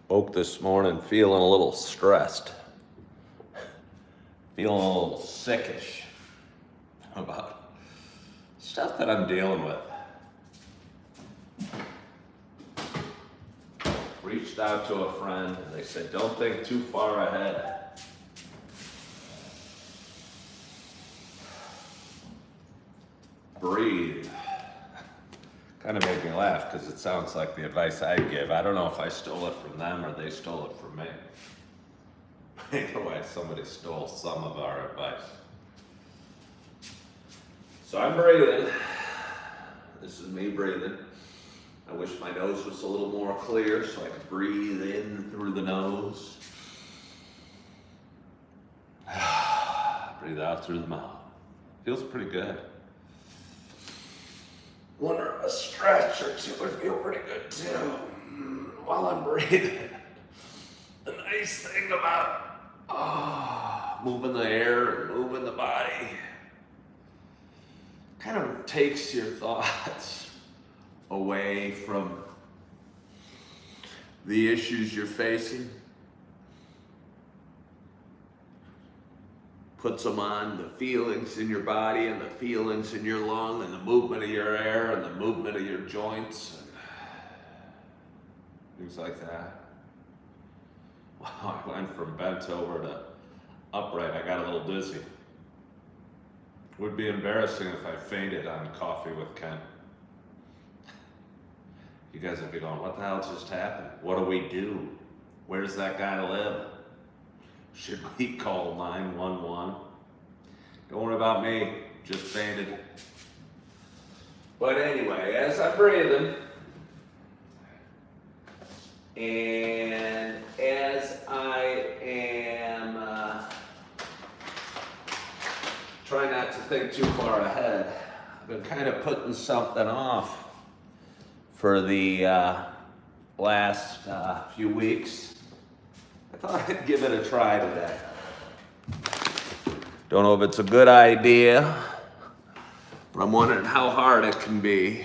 Woke this morning feeling a little stressed, feeling a little sickish about stuff that I'm dealing with. Reached out to a friend and they said, don't think too far ahead. Breathe. Kind of made me laugh because it sounds like the advice I give. I don't know if I stole it from them or they stole it from me. Either way, somebody stole some of our advice. So I'm breathing. This is me breathing. I wish my nose was a little more clear so I could breathe in through the nose. Breathe out through the mouth. Feels pretty good. Wonder if a stretch or two would feel pretty good too while I'm breathing. The nice thing about moving the air and moving the body kind of takes your thoughts away from the issues you're facing. Puts them on the feelings in your body and the feelings in your lung and the movement of your air and the movement of your joints and things like that. Wow, I went from bent over to upright. I got a little dizzy. Would be embarrassing if I fainted on Coffee with Ken. You guys would be going, what the hell just happened? What do we do? Where's that guy live? Should we call 911? Don't worry about me, just fainted. But anyway, as I'm breathing, and as I am trying not to think too far ahead, I've been kind of putting something off for the last few weeks. I thought I'd give it a try today. Don't know if it's a good idea, but I'm wondering how hard it can be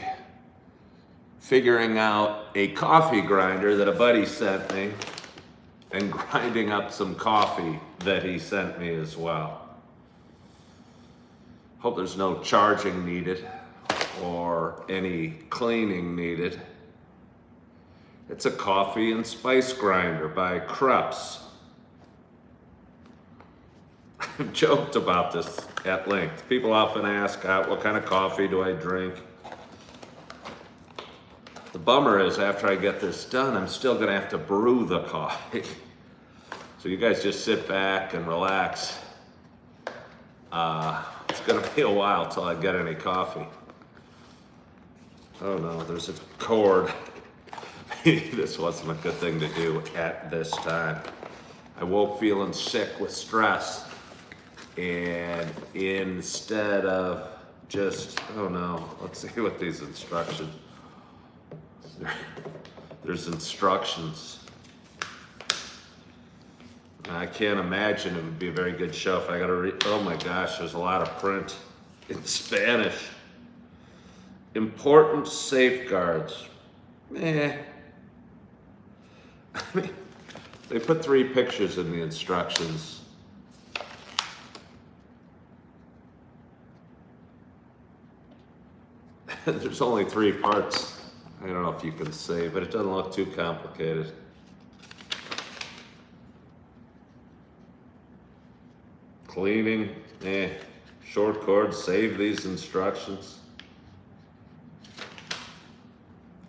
figuring out a coffee grinder that a buddy sent me and grinding up some coffee that he sent me as well. Hope there's no charging needed or any cleaning needed. It's a coffee and spice grinder by Krups. I've joked about this at length. People often ask, what kind of coffee do I drink? The bummer is after I get this done, I'm still gonna have to brew the coffee. So you guys just sit back and relax. It's gonna be a while till I get any coffee. Oh no, there's a cord. This wasn't a good thing to do at this time. I woke feeling sick with stress, and instead of just, oh no, let's see what these instructions. There's instructions. I can't imagine it would be a very good show if I gotta read. Oh my gosh, there's a lot of print in Spanish. Important safeguards. I mean, they put 3 pictures in the instructions. There's only 3 parts. I don't know if you can see, but it doesn't look too complicated. Cleaning, short cord, save these instructions.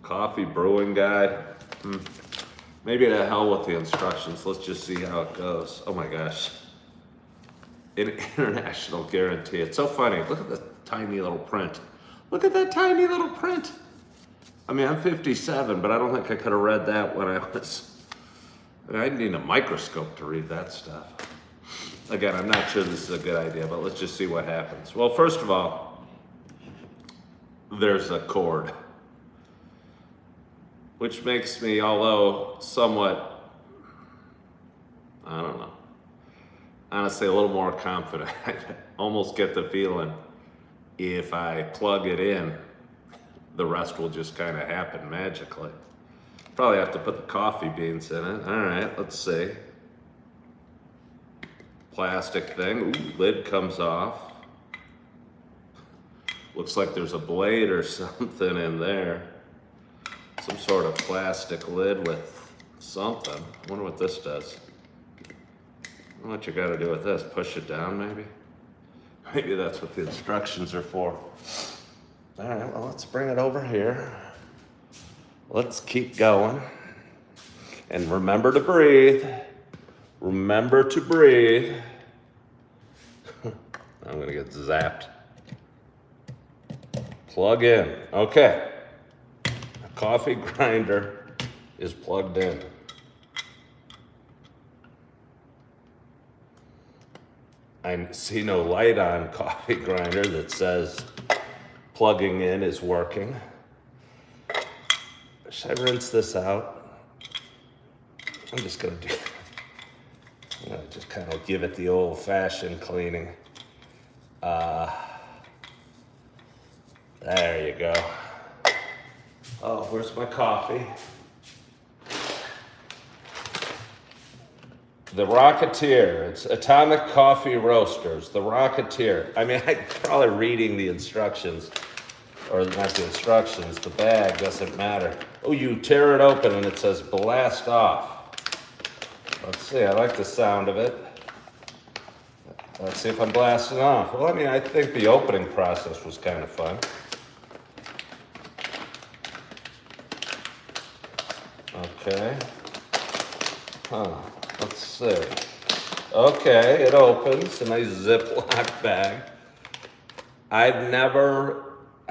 Coffee brewing guide. Maybe to hell with the instructions. Let's just see how it goes. Oh my gosh. An international guarantee. It's so funny. Look at the tiny little print. Look at that tiny little print. I mean, I'm 57, but I don't think I could have read that when I need a microscope to read that stuff. Again, I'm not sure this is a good idea, but let's just see what happens. Well, first of all, there's a cord, which makes me, although somewhat, I don't know, honestly, a little more confident. I almost get the feeling if I plug it in, the rest will just kind of happen magically. Probably have to put the coffee beans in it. All right, let's see. Plastic thing. Ooh, lid comes off. Looks like there's a blade or something in there. Some sort of plastic lid with something. I wonder what this does. I don't know what you gotta do with this. Push it down, maybe? Maybe that's what the instructions are for. All right, well, let's bring it over here. Let's keep going. And remember to breathe. Remember to breathe. I'm gonna get zapped. Plug in. Okay. The coffee grinder is plugged in. I see no light on coffee grinder that says plugging in is working. Should I rinse this out? I'm just gonna just kind of give it the old-fashioned cleaning. There you go. Oh, where's my coffee? The Rocketeer. It's Atomic Coffee Roasters. The Rocketeer. I mean, I'm probably reading the instructions. Or not the instructions, the bag, doesn't matter. Oh, you tear it open and it says blast off. Let's see, I like the sound of it. Let's see if I'm blasting off. Well, I mean, I think the opening process was kind of fun. Okay. Let's see. Okay, it opens, a nice Ziploc bag. I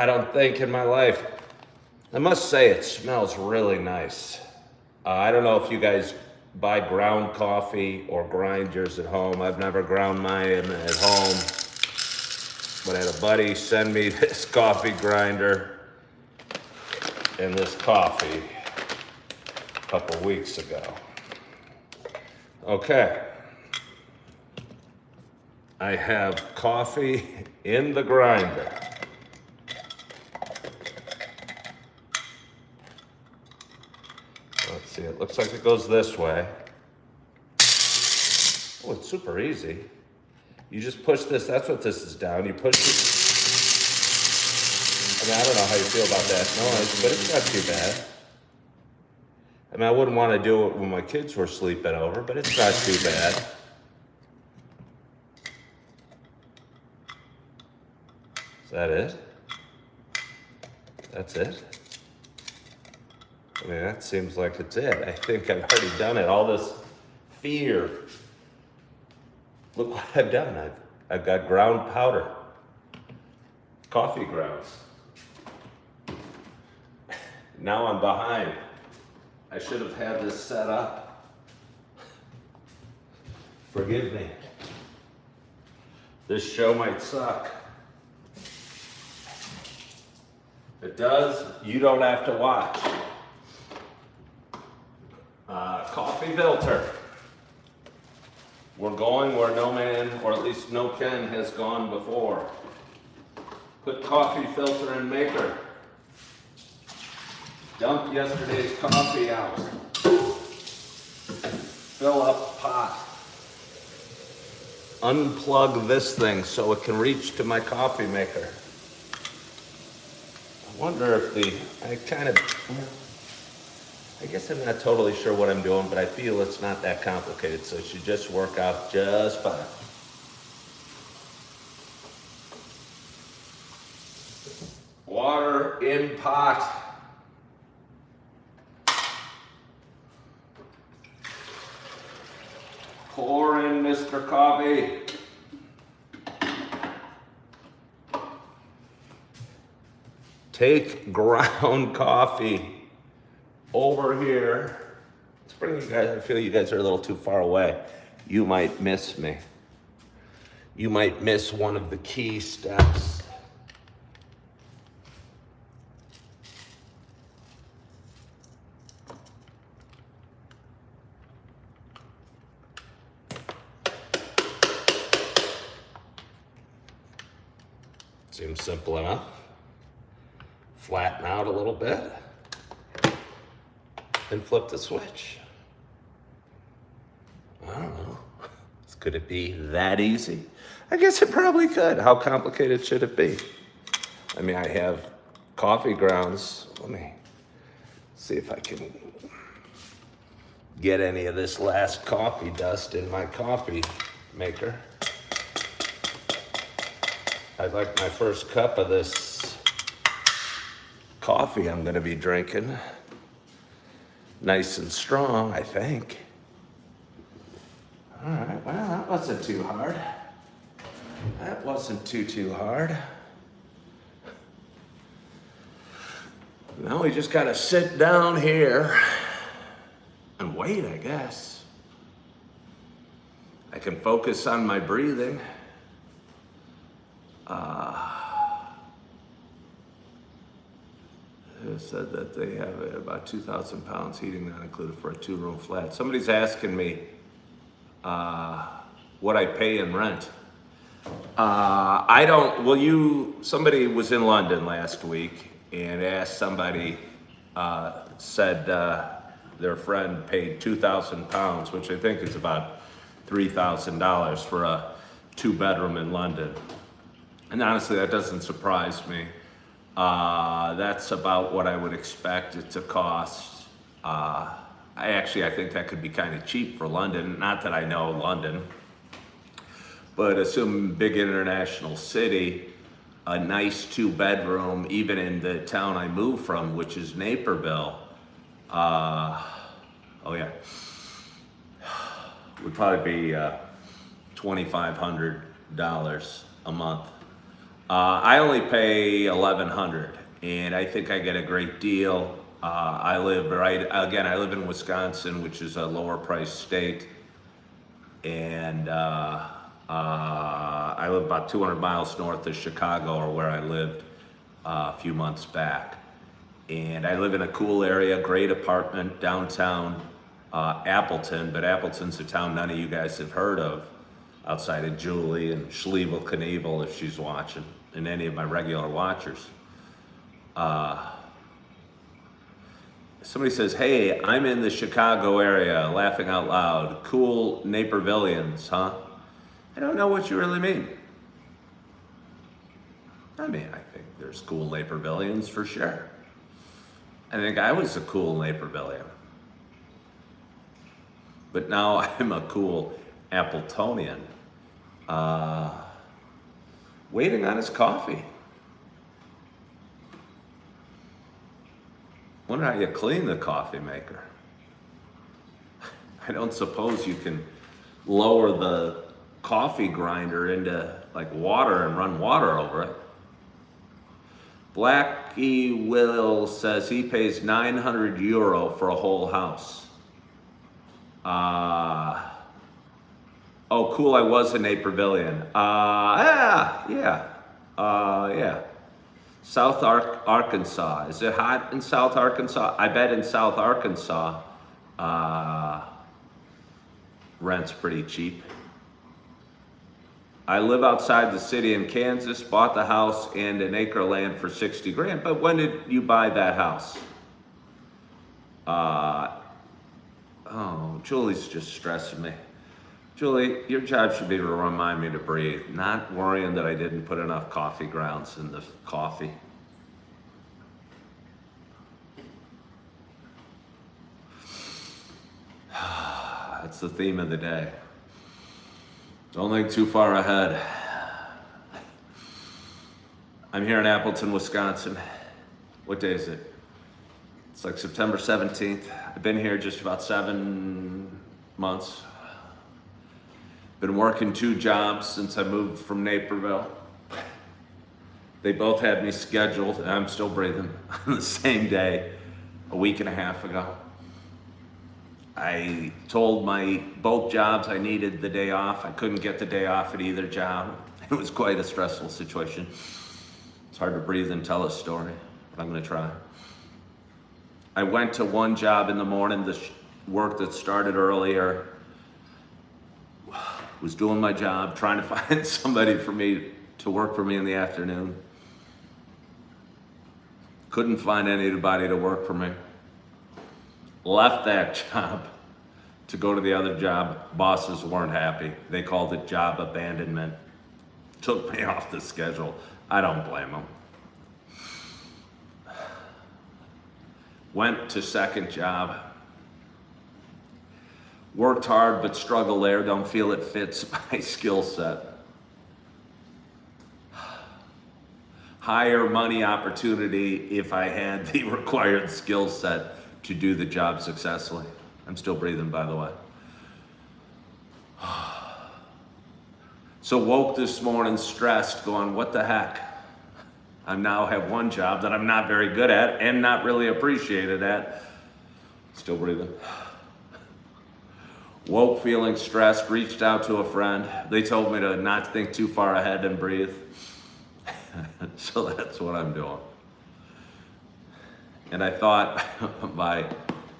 don't think in my life, I must say it smells really nice. I don't know if you guys buy ground coffee or grind yours at home. I've never ground mine at home, but I had a buddy send me this coffee grinder and this coffee a couple weeks ago. Okay. I have coffee in the grinder. Let's see, it looks like it goes this way. Oh, it's super easy. You just push this, that's what this is down. You push it. I mean, I don't know how you feel about that noise, but it's not too bad. I mean, I wouldn't want to do it when my kids were sleeping over, but it's not too bad. Is that it? That's it? I mean, that seems like it's it. I think I've already done it. All this fear. Look what I've done. I've got ground powder. Coffee grounds. Now I'm behind. I should have had this set up. Forgive me. This show might suck. If it does, you don't have to watch. Coffee filter. We're going where no man, or at least no Ken, has gone before. Put coffee filter in maker. Dump yesterday's coffee out. Fill up pot. Unplug this thing so it can reach to my coffee maker. I wonder if I guess I'm not totally sure what I'm doing, but I feel it's not that complicated, so it should just work out just fine. Water in pot. Pour in Mr. Coffee. Take ground coffee over here. Let's bring you guys, I feel you guys are a little too far away. You might miss me. You might miss one of the key steps. Seems simple enough. Flatten out a little bit. and flip the switch. I don't know. Could it be that easy? I guess it probably could. How complicated should it be? I mean, I have coffee grounds. Let me see if I can get any of this last coffee dust in my coffee maker. I'd like my first cup of this coffee I'm going to be drinking. Nice and strong, I think. All right, well, that wasn't too hard. That wasn't too hard. Now we just gotta sit down here and wait, I guess. I can focus on my breathing. It said that they have about 2,000 pounds heating not included for a 2-room flat. Somebody's asking me what I pay in rent. I don't, somebody was in London last week and asked somebody, said their friend paid 2,000 pounds, which I think is about $3,000 for a 2-bedroom in London. And honestly, that doesn't surprise me. That's about what I would expect it to cost. I think that could be kind of cheap for London. Not that I know London, but assume big international city, a nice 2-bedroom, even in the town I moved from, which is Naperville. Would probably be $2,500 a month. I only pay $1,100, and I think I get a great deal. I live in Wisconsin, which is a lower priced state, and I live about 200 miles north of Chicago, or where I lived a few months back. And I live in a cool area, great apartment downtown Appleton, but Appleton's a town none of you guys have heard of, outside of Julie and Schlevel Knievel, if she's watching, and any of my regular watchers. Somebody says, hey, I'm in the Chicago area, laughing out loud. Cool Napervillians, huh? I don't know what you really mean. I mean, I think there's cool Napervillians for sure. I think I was a cool Napervillian. But now I'm a cool Appletonian. Waiting on his coffee. Wonder how you clean the coffee maker. I don't suppose you can lower the coffee grinder into like water and run water over it. Blackie Will says he pays €900 for a whole house. Oh, cool, I was a Napervillian. Yeah. South Arkansas. Is it hot in South Arkansas? I bet in South Arkansas, rent's pretty cheap. I live outside the city in Kansas, bought the house and an acre of land for 60 grand. But when did you buy that house? Oh, Julie's just stressing me. Julie, your job should be to remind me to breathe, not worrying that I didn't put enough coffee grounds in the coffee. That's the theme of the day. Don't think too far ahead. I'm here in Appleton, Wisconsin. What day is it? It's like September 17th. I've been here just about 7 months. Been working 2 jobs since I moved from Naperville. They both had me scheduled, and I'm still breathing, on the same day, a week and a half ago. I told both jobs I needed the day off. I couldn't get the day off at either job. It was quite a stressful situation. It's hard to breathe and tell a story, but I'm gonna try. I went to one job in the morning, the work that started earlier, was doing my job, trying to find somebody for me to work for me in the afternoon. Couldn't find anybody to work for me. Left that job to go to the other job. Bosses weren't happy. They called it job abandonment. Took me off the schedule. I don't blame them. Went to second job. Worked hard but struggle there. Don't feel it fits my skill set. Higher money opportunity if I had the required skill set to do the job successfully. I'm still breathing, by the way. So woke this morning stressed, going, what the heck? I now have one job that I'm not very good at and not really appreciated at. Still breathing. Woke feeling stressed, reached out to a friend. They told me to not think too far ahead and breathe. So that's what I'm doing. And I thought by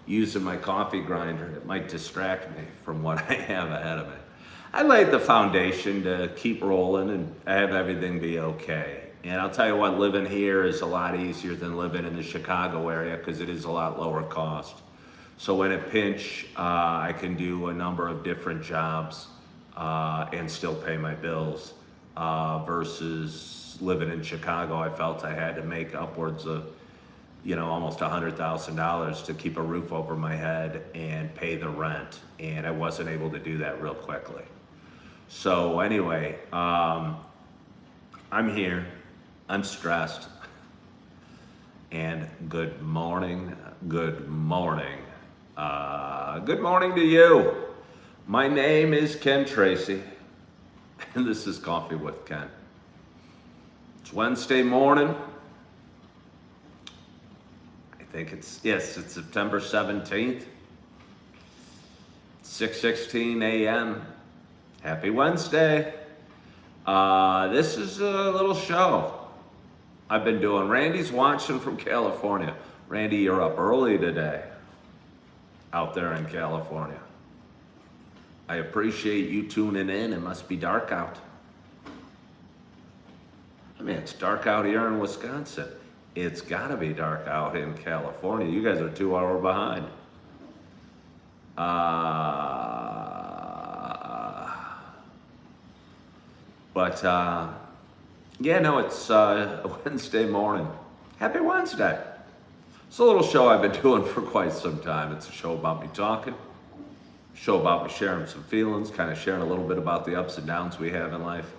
using my coffee grinder, it might distract me from what I have ahead of me. I laid the foundation to keep rolling and have everything be okay. And I'll tell you what, living here is a lot easier than living in the Chicago area because it is a lot lower cost. So in a pinch, I can do a number of different jobs and still pay my bills versus living in Chicago. I felt I had to make upwards of, almost $100,000 to keep a roof over my head and pay the rent. And I wasn't able to do that real quickly. So anyway, I'm here, I'm stressed, and good morning, good morning. Good morning to you. My name is Ken Tracy, and this is Coffee with Ken. It's Wednesday morning. I think it's September 17th, 6:16 a.m. Happy Wednesday. This is a little show I've been doing. Randy's watching from California. Randy, you're up early today out there in California. I appreciate you tuning in. It must be dark out. I mean, it's dark out here in Wisconsin. It's gotta be dark out in California. You guys are 2 hours behind. It's Wednesday morning. Happy Wednesday. It's a little show I've been doing for quite some time. It's a show about me talking, a show about me sharing some feelings, kind of sharing a little bit about the ups and downs we have in life,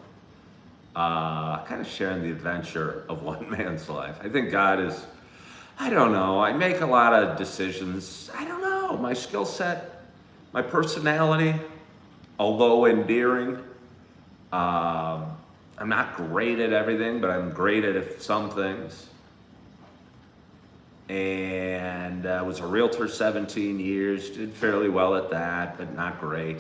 kind of sharing the adventure of one man's life. I think God is, I don't know, I make a lot of decisions. I don't know, my skill set, my personality, although endearing, I'm not great at everything, but I'm great at some things. And I was a realtor 17 years, did fairly well at that, but not great.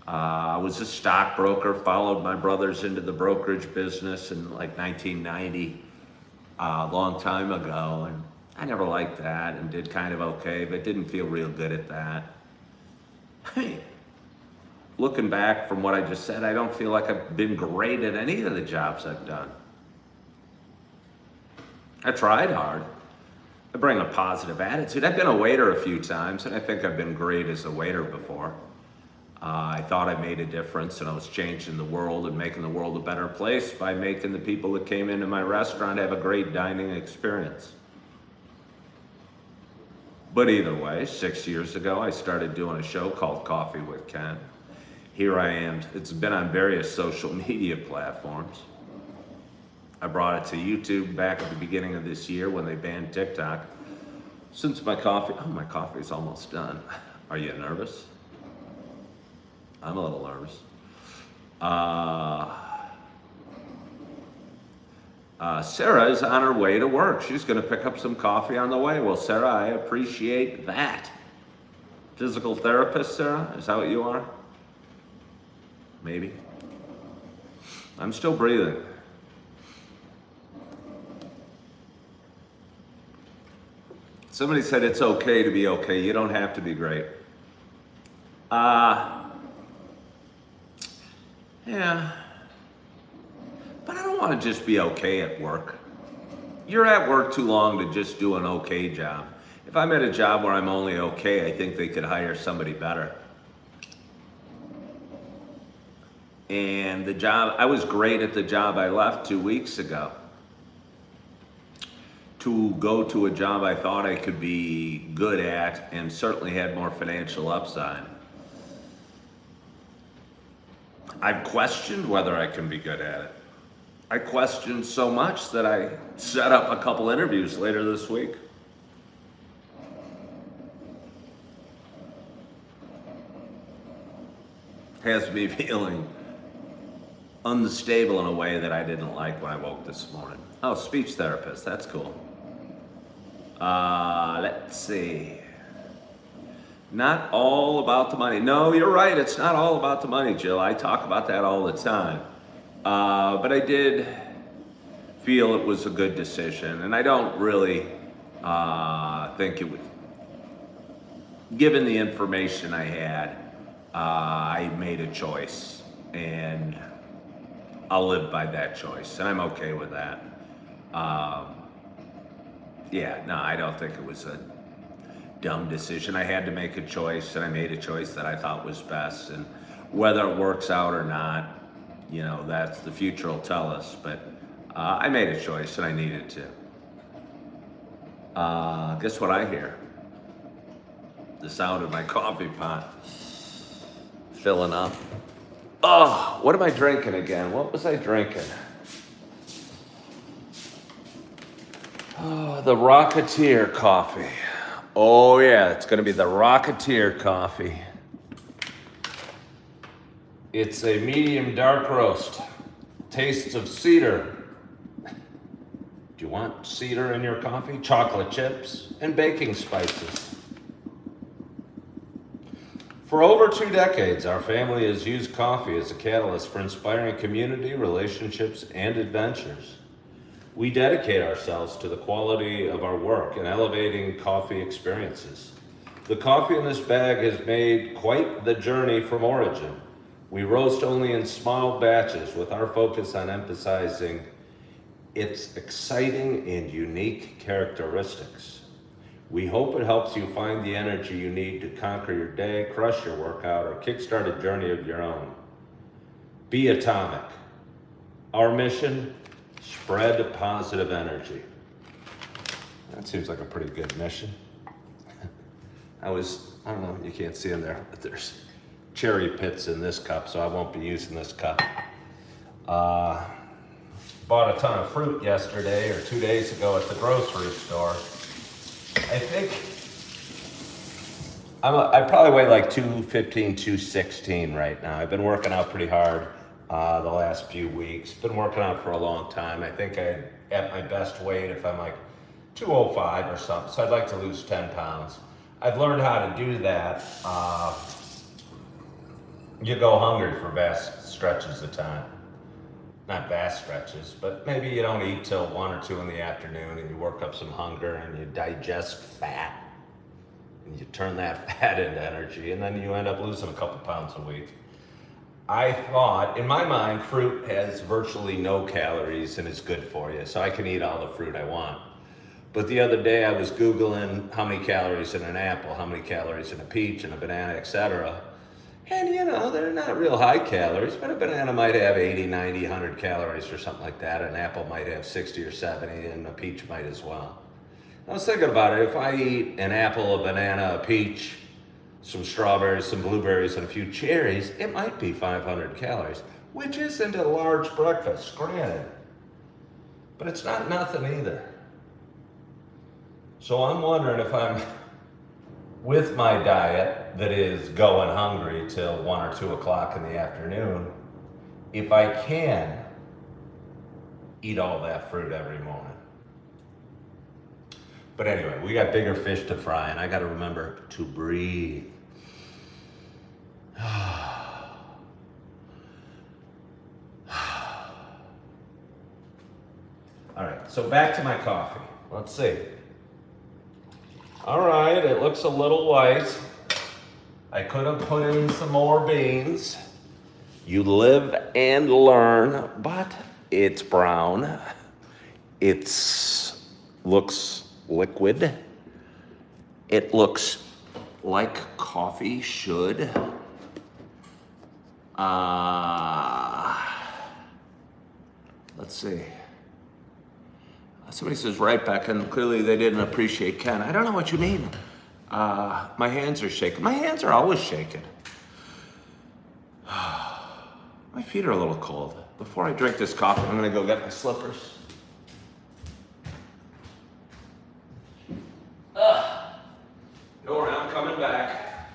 I was a stockbroker, followed my brothers into the brokerage business in like 1990, a long time ago. And I never liked that and did kind of okay, but didn't feel real good at that. Hey, looking back from what I just said, I don't feel like I've been great at any of the jobs I've done. I tried hard. I bring a positive attitude. I've been a waiter a few times, and I think I've been great as a waiter before. I thought I made a difference, and I was changing the world and making the world a better place by making the people that came into my restaurant have a great dining experience. But either way, 6 years ago, I started doing a show called Coffee with Ken. Here I am. It's been on various social media platforms. I brought it to YouTube back at the beginning of this year when they banned TikTok. Since my coffee's almost done. Are you nervous? I'm a little nervous. Sarah is on her way to work. She's gonna pick up some coffee on the way. Well, Sarah, I appreciate that. Physical therapist, Sarah? Is that what you are? Maybe. I'm still breathing. Somebody said it's okay to be okay. You don't have to be great. Yeah. But I don't want to just be okay at work. You're at work too long to just do an okay job. If I'm at a job where I'm only okay, I think they could hire somebody better. And the job, I was great at the job I left 2 weeks ago. To go to a job I thought I could be good at and certainly had more financial upside. I've questioned whether I can be good at it. I questioned so much that I set up a couple interviews later this week. Has me feeling unstable in a way that I didn't like when I woke this morning. Oh, speech therapist, that's cool. Let's see. Not all about the money. No, you're right, it's not all about the money, Jill. I talk about that all the time. But I did feel it was a good decision, and I don't really think it would. Given the information I had, I made a choice, and I'll live by that choice, and I'm okay with that. Yeah, no, I don't think it was a dumb decision. I had to make a choice, and I made a choice that I thought was best, and whether it works out or not, you know, that's the future will tell us, but I made a choice, and I needed to. Guess what I hear? The sound of my coffee pot filling up. Oh, what am I drinking again? What was I drinking? Oh, the Rocketeer coffee. Oh yeah, it's gonna be the Rocketeer coffee. It's a medium dark roast. Tastes of cedar. Do you want cedar in your coffee? Chocolate chips and baking spices. For over 2 decades, our family has used coffee as a catalyst for inspiring community, relationships, and adventures. We dedicate ourselves to the quality of our work and elevating coffee experiences. The coffee in this bag has made quite the journey from origin. We roast only in small batches with our focus on emphasizing its exciting and unique characteristics. We hope it helps you find the energy you need to conquer your day, crush your workout, or kickstart a journey of your own. Be atomic. Our mission: spread positive energy. That seems like a pretty good mission. I don't know, you can't see in there, but there's cherry pits in this cup, so I won't be using this cup. Bought a ton of fruit yesterday or 2 days ago at the grocery store. I think I probably weigh like 215, 216 right now. I've been working out pretty hard the last few weeks. Been working out for a long time. I think I'm at my best weight if I'm like 205 or something. So I'd like to lose 10 pounds. I've learned how to do that. You go hungry for vast stretches of time. Not vast stretches, but maybe you don't eat till 1 or 2 in the afternoon and you work up some hunger and you digest fat and you turn that fat into energy and then you end up losing a couple pounds a week. I thought, in my mind, fruit has virtually no calories and is good for you, so I can eat all the fruit I want. But the other day I was Googling how many calories in an apple, how many calories in a peach and a banana, etc. And you know, they're not real high calories, but a banana might have 80, 90, 100 calories or something like that. An apple might have 60 or 70, and a peach might as well. I was thinking about it. If I eat an apple, a banana, a peach, some strawberries, some blueberries, and a few cherries, it might be 500 calories, which isn't a large breakfast, granted. But it's not nothing either. So I'm wondering if I'm with my diet that is going hungry till 1 or 2 o'clock in the afternoon, if I can eat all that fruit every morning. But anyway, we got bigger fish to fry, and I got to remember to breathe. All right, so back to my coffee. Let's see. All right, it looks a little white. I could have put in some more beans. You live and learn, but it's brown. It looks liquid. It looks like coffee should. Let's see. Somebody says right back, and clearly they didn't appreciate Ken. I don't know what you mean. My hands are shaking. My hands are always shaking. My feet are a little cold. Before I drink this coffee, I'm gonna go get my slippers. Don't worry, I'm coming back.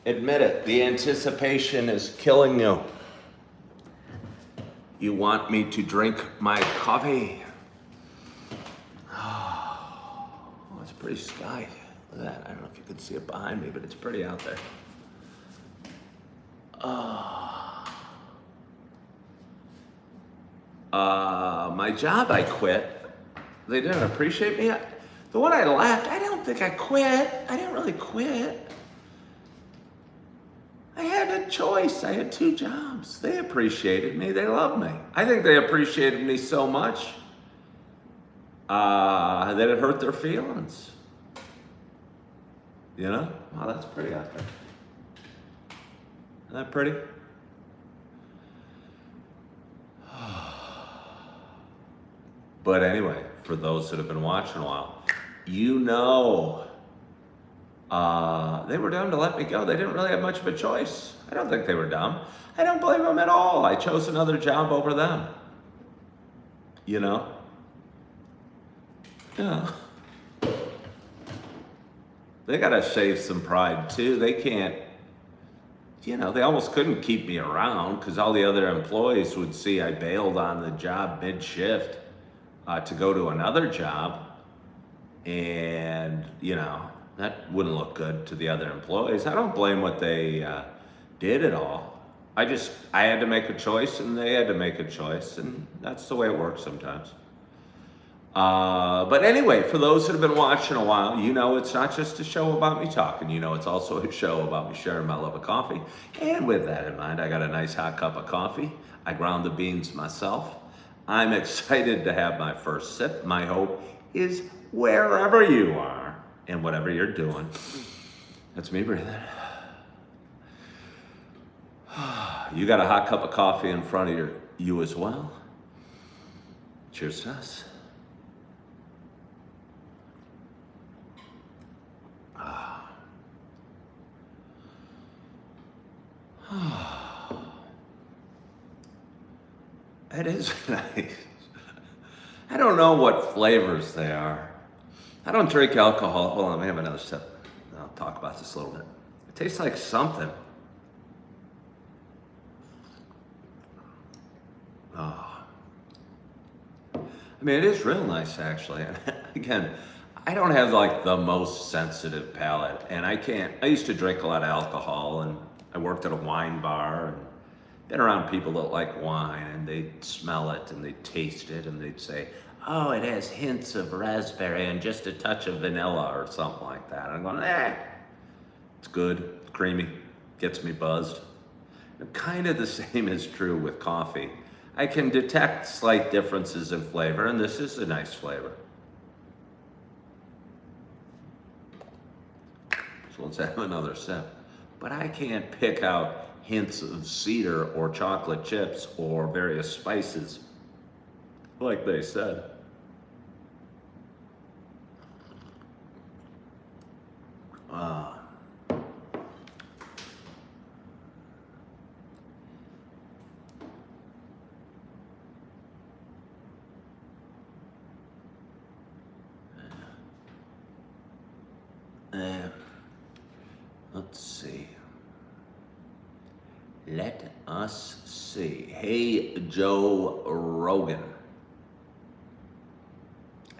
Admit it, the anticipation is killing you. You want me to drink my coffee? Oh, it's a pretty sky. Look at that. I don't know if you can see it behind me, but it's pretty out there. My job I quit. They didn't appreciate me. The one I left, I don't think I quit. I didn't really quit. I had a choice. I had 2 jobs. They appreciated me. They loved me. I think they appreciated me so much that it hurt their feelings. You know? Wow, that's pretty out there. Isn't that pretty? But anyway, for those that have been watching a while, you know, they were dumb to let me go. They didn't really have much of a choice. I don't think they were dumb. I don't blame them at all. I chose another job over them. You know? Yeah. They gotta shave some pride too. They can't, you know, they almost couldn't keep me around because all the other employees would see I bailed on the job mid-shift to go to another job. And, you know, that wouldn't look good to the other employees. I don't blame what they did at all. I had to make a choice and they had to make a choice, and that's the way it works sometimes. But anyway, for those that have been watching a while, you know it's not just a show about me talking. You know it's also a show about me sharing my love of coffee. And with that in mind, I got a nice hot cup of coffee. I ground the beans myself. I'm excited to have my first sip. My hope is wherever you are and whatever you're doing, that's me breathing. You got a hot cup of coffee in front of you as well. Cheers to us. It is nice. I don't know what flavors they are. I don't drink alcohol. Hold on, let me have another sip. I'll talk about this a little bit. It tastes like something. Oh. I mean, it is real nice, actually. And again, I don't have like the most sensitive palate, and I used to drink a lot of alcohol, and I worked at a wine bar, and been around people that like wine, and they'd smell it, and they'd taste it, and they'd say, oh, it has hints of raspberry and just a touch of vanilla or something like that. And I'm going, it's good, it's creamy, gets me buzzed. And kind of the same is true with coffee. I can detect slight differences in flavor, and this is a nice flavor. So let's have another sip. But I can't pick out hints of cedar or chocolate chips or various spices, like they said. Let's see. Let us see. Hey, Joe Rogan.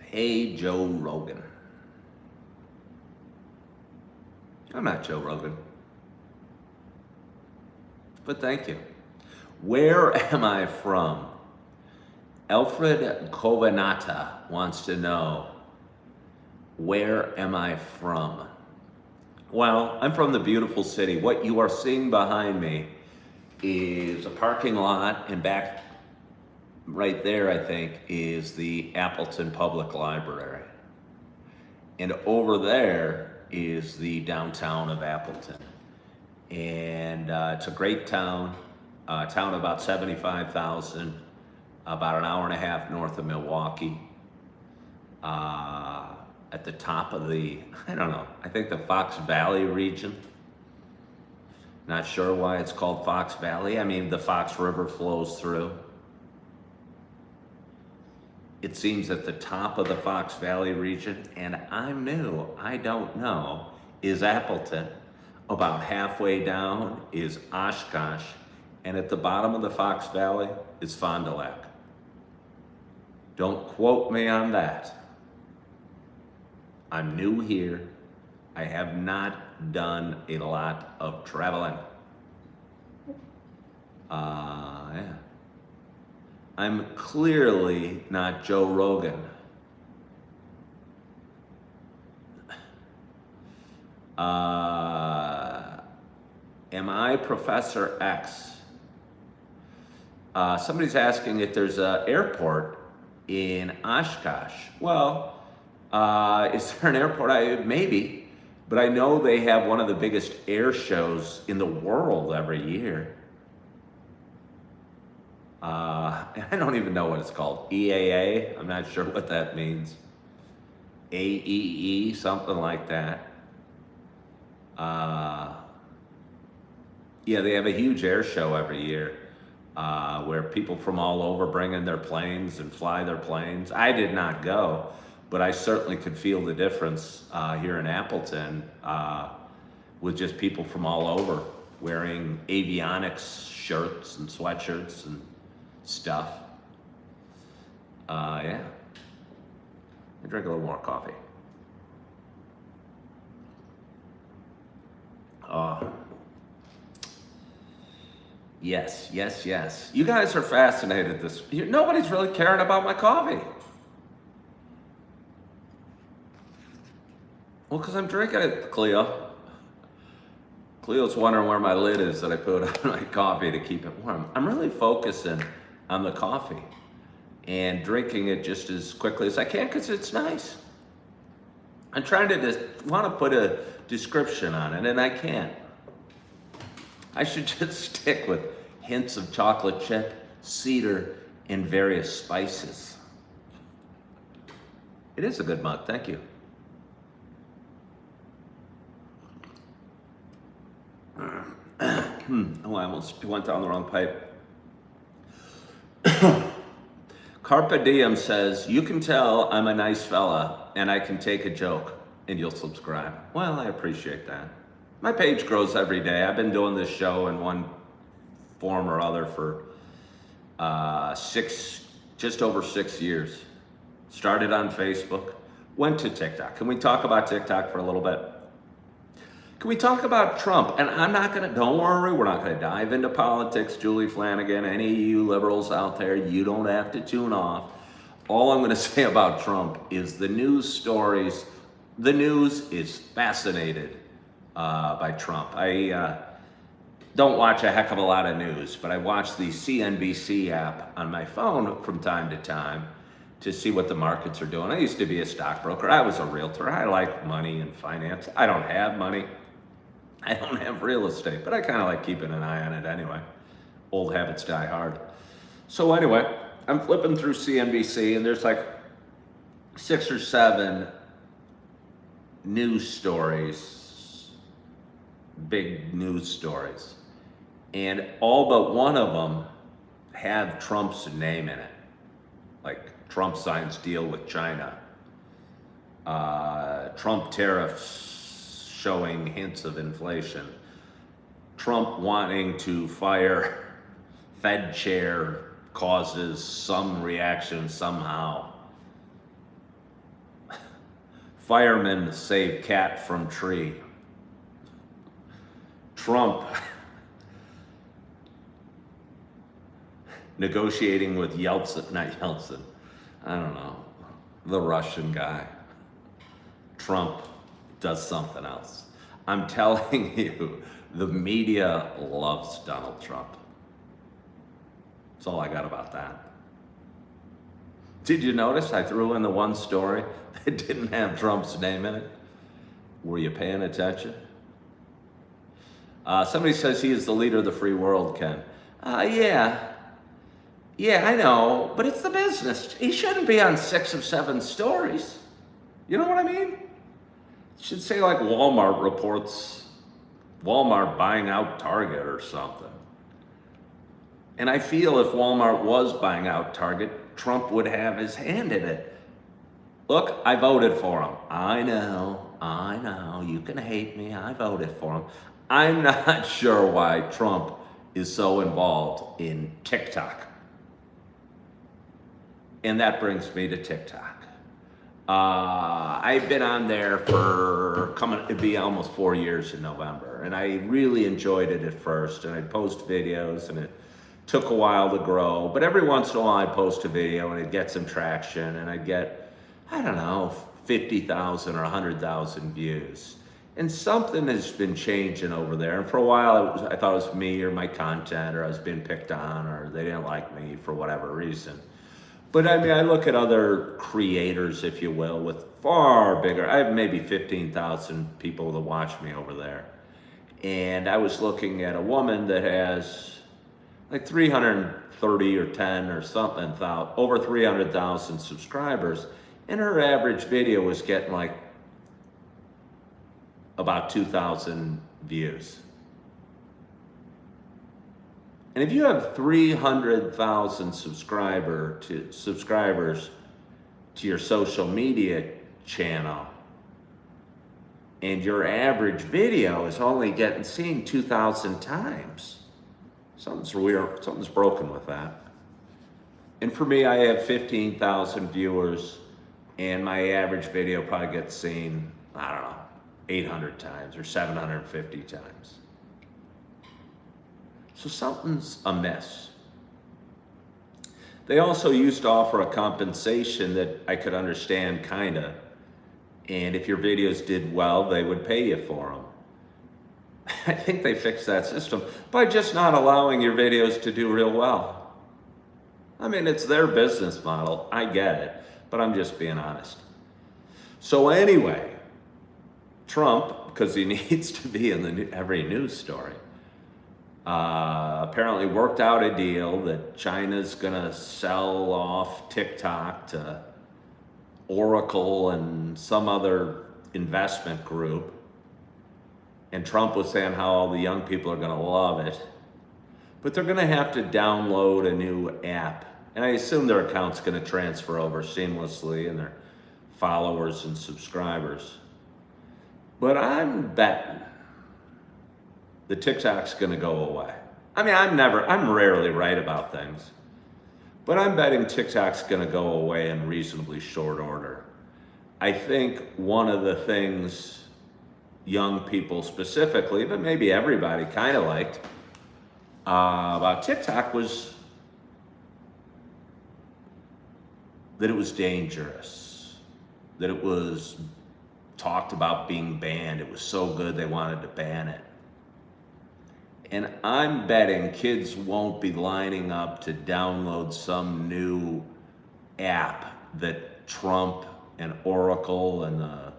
Hey, Joe Rogan. I'm not Joe Rogan. But thank you. Where am I from? Alfred Covenata wants to know, where am I from? Well, I'm from the beautiful city. What you are seeing behind me is a parking lot, and back right there, I think, is the Appleton Public Library. And over there is the downtown of Appleton. And it's a great town, town about 75,000, about an hour and a half north of Milwaukee. At the top of the, I don't know, I think the Fox Valley region. Not sure why it's called Fox Valley. I mean, the Fox River flows through. It seems at the top of the Fox Valley region, and I'm new, I don't know, is Appleton. About halfway down is Oshkosh, and at the bottom of the Fox Valley is Fond du Lac. Don't quote me on that. I'm new here. I have not done a lot of traveling. Yeah. I'm clearly not Joe Rogan. Am I Professor X? Somebody's asking if there's an airport in Oshkosh. Well, is there an airport? Maybe, but I know they have one of the biggest air shows in the world every year. I don't even know what it's called. EAA? I'm not sure what that means. AEE, something like that. Yeah, they have a huge air show every year where people from all over bring in their planes and fly their planes. I did not go, but I certainly could feel the difference here in Appleton with just people from all over wearing avionics shirts and sweatshirts and stuff. Yeah. I drink a little more coffee. Yes. You guys are fascinated. Nobody's really caring about my coffee. Well, because I'm drinking it, Cleo. Cleo's wondering where my lid is that I put on my coffee to keep it warm. I'm really focusing on the coffee and drinking it just as quickly as I can because it's nice. I'm trying to want to put a description on it, and I can't. I should just stick with hints of chocolate chip, cedar, and various spices. It is a good mug, thank you. Oh, I almost went down the wrong pipe. Carpe Diem says, you can tell I'm a nice fella and I can take a joke and you'll subscribe. Well, I appreciate that. My page grows every day. I've been doing this show in one form or other for just over 6 years. Started on Facebook, went to TikTok. Can we talk about TikTok for a little bit? Can we talk about Trump? And don't worry, we're not gonna dive into politics, Julie Flanagan, any of you liberals out there, you don't have to tune off. All I'm gonna say about Trump is the news stories, the news is fascinated by Trump. I don't watch a heck of a lot of news, but I watch the CNBC app on my phone from time to time to see what the markets are doing. I used to be a stockbroker. I was a realtor. I like money and finance. I don't have money. I don't have real estate, but I kind of like keeping an eye on it anyway. Old habits die hard. So anyway, I'm flipping through CNBC and there's like 6 or 7 news stories, big news stories. And all but one of them have Trump's name in it. Like Trump signs deal with China. Trump tariffs showing hints of inflation. Trump wanting to fire Fed chair causes some reaction somehow. Firemen save cat from tree. Trump negotiating with Yeltsin, I don't know, the Russian guy. Trump does something else. I'm telling you, the media loves Donald Trump. That's all I got about that. Did you notice I threw in the one story that didn't have Trump's name in it? Were you paying attention? Somebody says he is the leader of the free world, Ken. Yeah, I know, but it's the business. He shouldn't be on 6 of 7 stories. You know what I mean? It should say like Walmart reports Walmart buying out Target or something. And I feel if Walmart was buying out Target, Trump would have his hand in it. Look, I voted for him. I know, you can hate me, I voted for him. I'm not sure why Trump is so involved in TikTok. And that brings me to TikTok. I've been on there for coming to be almost 4 years in November, and I really enjoyed it at first, and I'd post videos, and it took a while to grow, but every once in a while I'd post a video and it'd get some traction, and I'd get, 50,000 or 100,000 views. And something has been changing over there, and for a while I thought it was me or my content, or I was being picked on, or they didn't like me for whatever reason. But I look at other creators, if you will, with far bigger, I have maybe 15,000 people that watch me over there. And I was looking at a woman that has like 330 or 10 or something, over 300,000 subscribers. And her average video was getting like about 2,000 views. And if you have 300,000 subscribers to your social media channel, and your average video is only getting seen 2,000 times, something's weird, something's broken with that. And for me, I have 15,000 viewers, and my average video probably gets seen, 800 times or 750 times. So something's amiss. They also used to offer a compensation that I could understand, kinda. And if your videos did well, they would pay you for them. I think they fixed that system by just not allowing your videos to do real well. It's their business model, I get it, but I'm just being honest. So anyway, Trump, because he needs to be in every news story, apparently worked out a deal that China's gonna sell off TikTok to Oracle and some other investment group. And Trump was saying how all the young people are gonna love it. But they're gonna have to download a new app. And I assume their account's gonna transfer over seamlessly, and their followers and subscribers. But I'm betting the TikTok's gonna go away. I'm rarely right about things, but I'm betting TikTok's gonna go away in reasonably short order. I think one of the things young people specifically, but maybe everybody kind of liked about TikTok was that it was dangerous, that it was talked about being banned. It was so good they wanted to ban it. And I'm betting kids won't be lining up to download some new app that Trump and Oracle and the,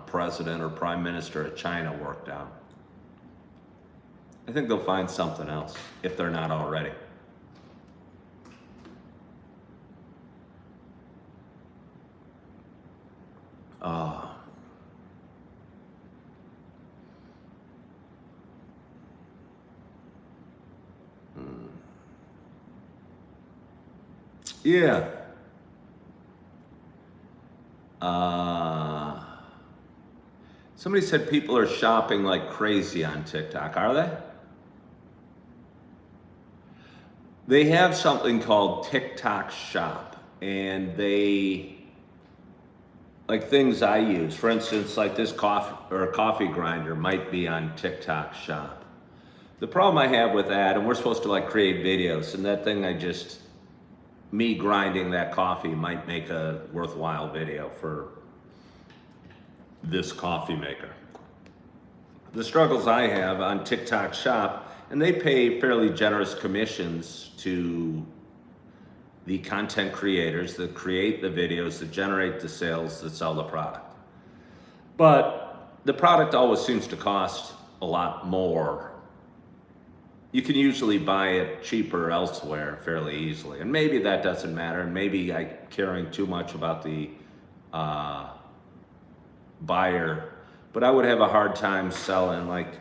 president or prime minister of China worked out. I think they'll find something else if they're not already. Yeah. Somebody said people are shopping like crazy on TikTok. Are they? They have something called TikTok Shop, and they, like things I use, for instance, like this coffee grinder might be on TikTok Shop. The problem I have with that, and we're supposed to like create videos, and that thing me grinding that coffee might make a worthwhile video for this coffee maker. The struggles I have on TikTok Shop, and they pay fairly generous commissions to the content creators that create the videos, that generate the sales, that sell the product. But the product always seems to cost a lot more. You can usually buy it cheaper elsewhere fairly easily. And maybe that doesn't matter. And maybe I'm caring too much about the buyer. But I would have a hard time selling, like,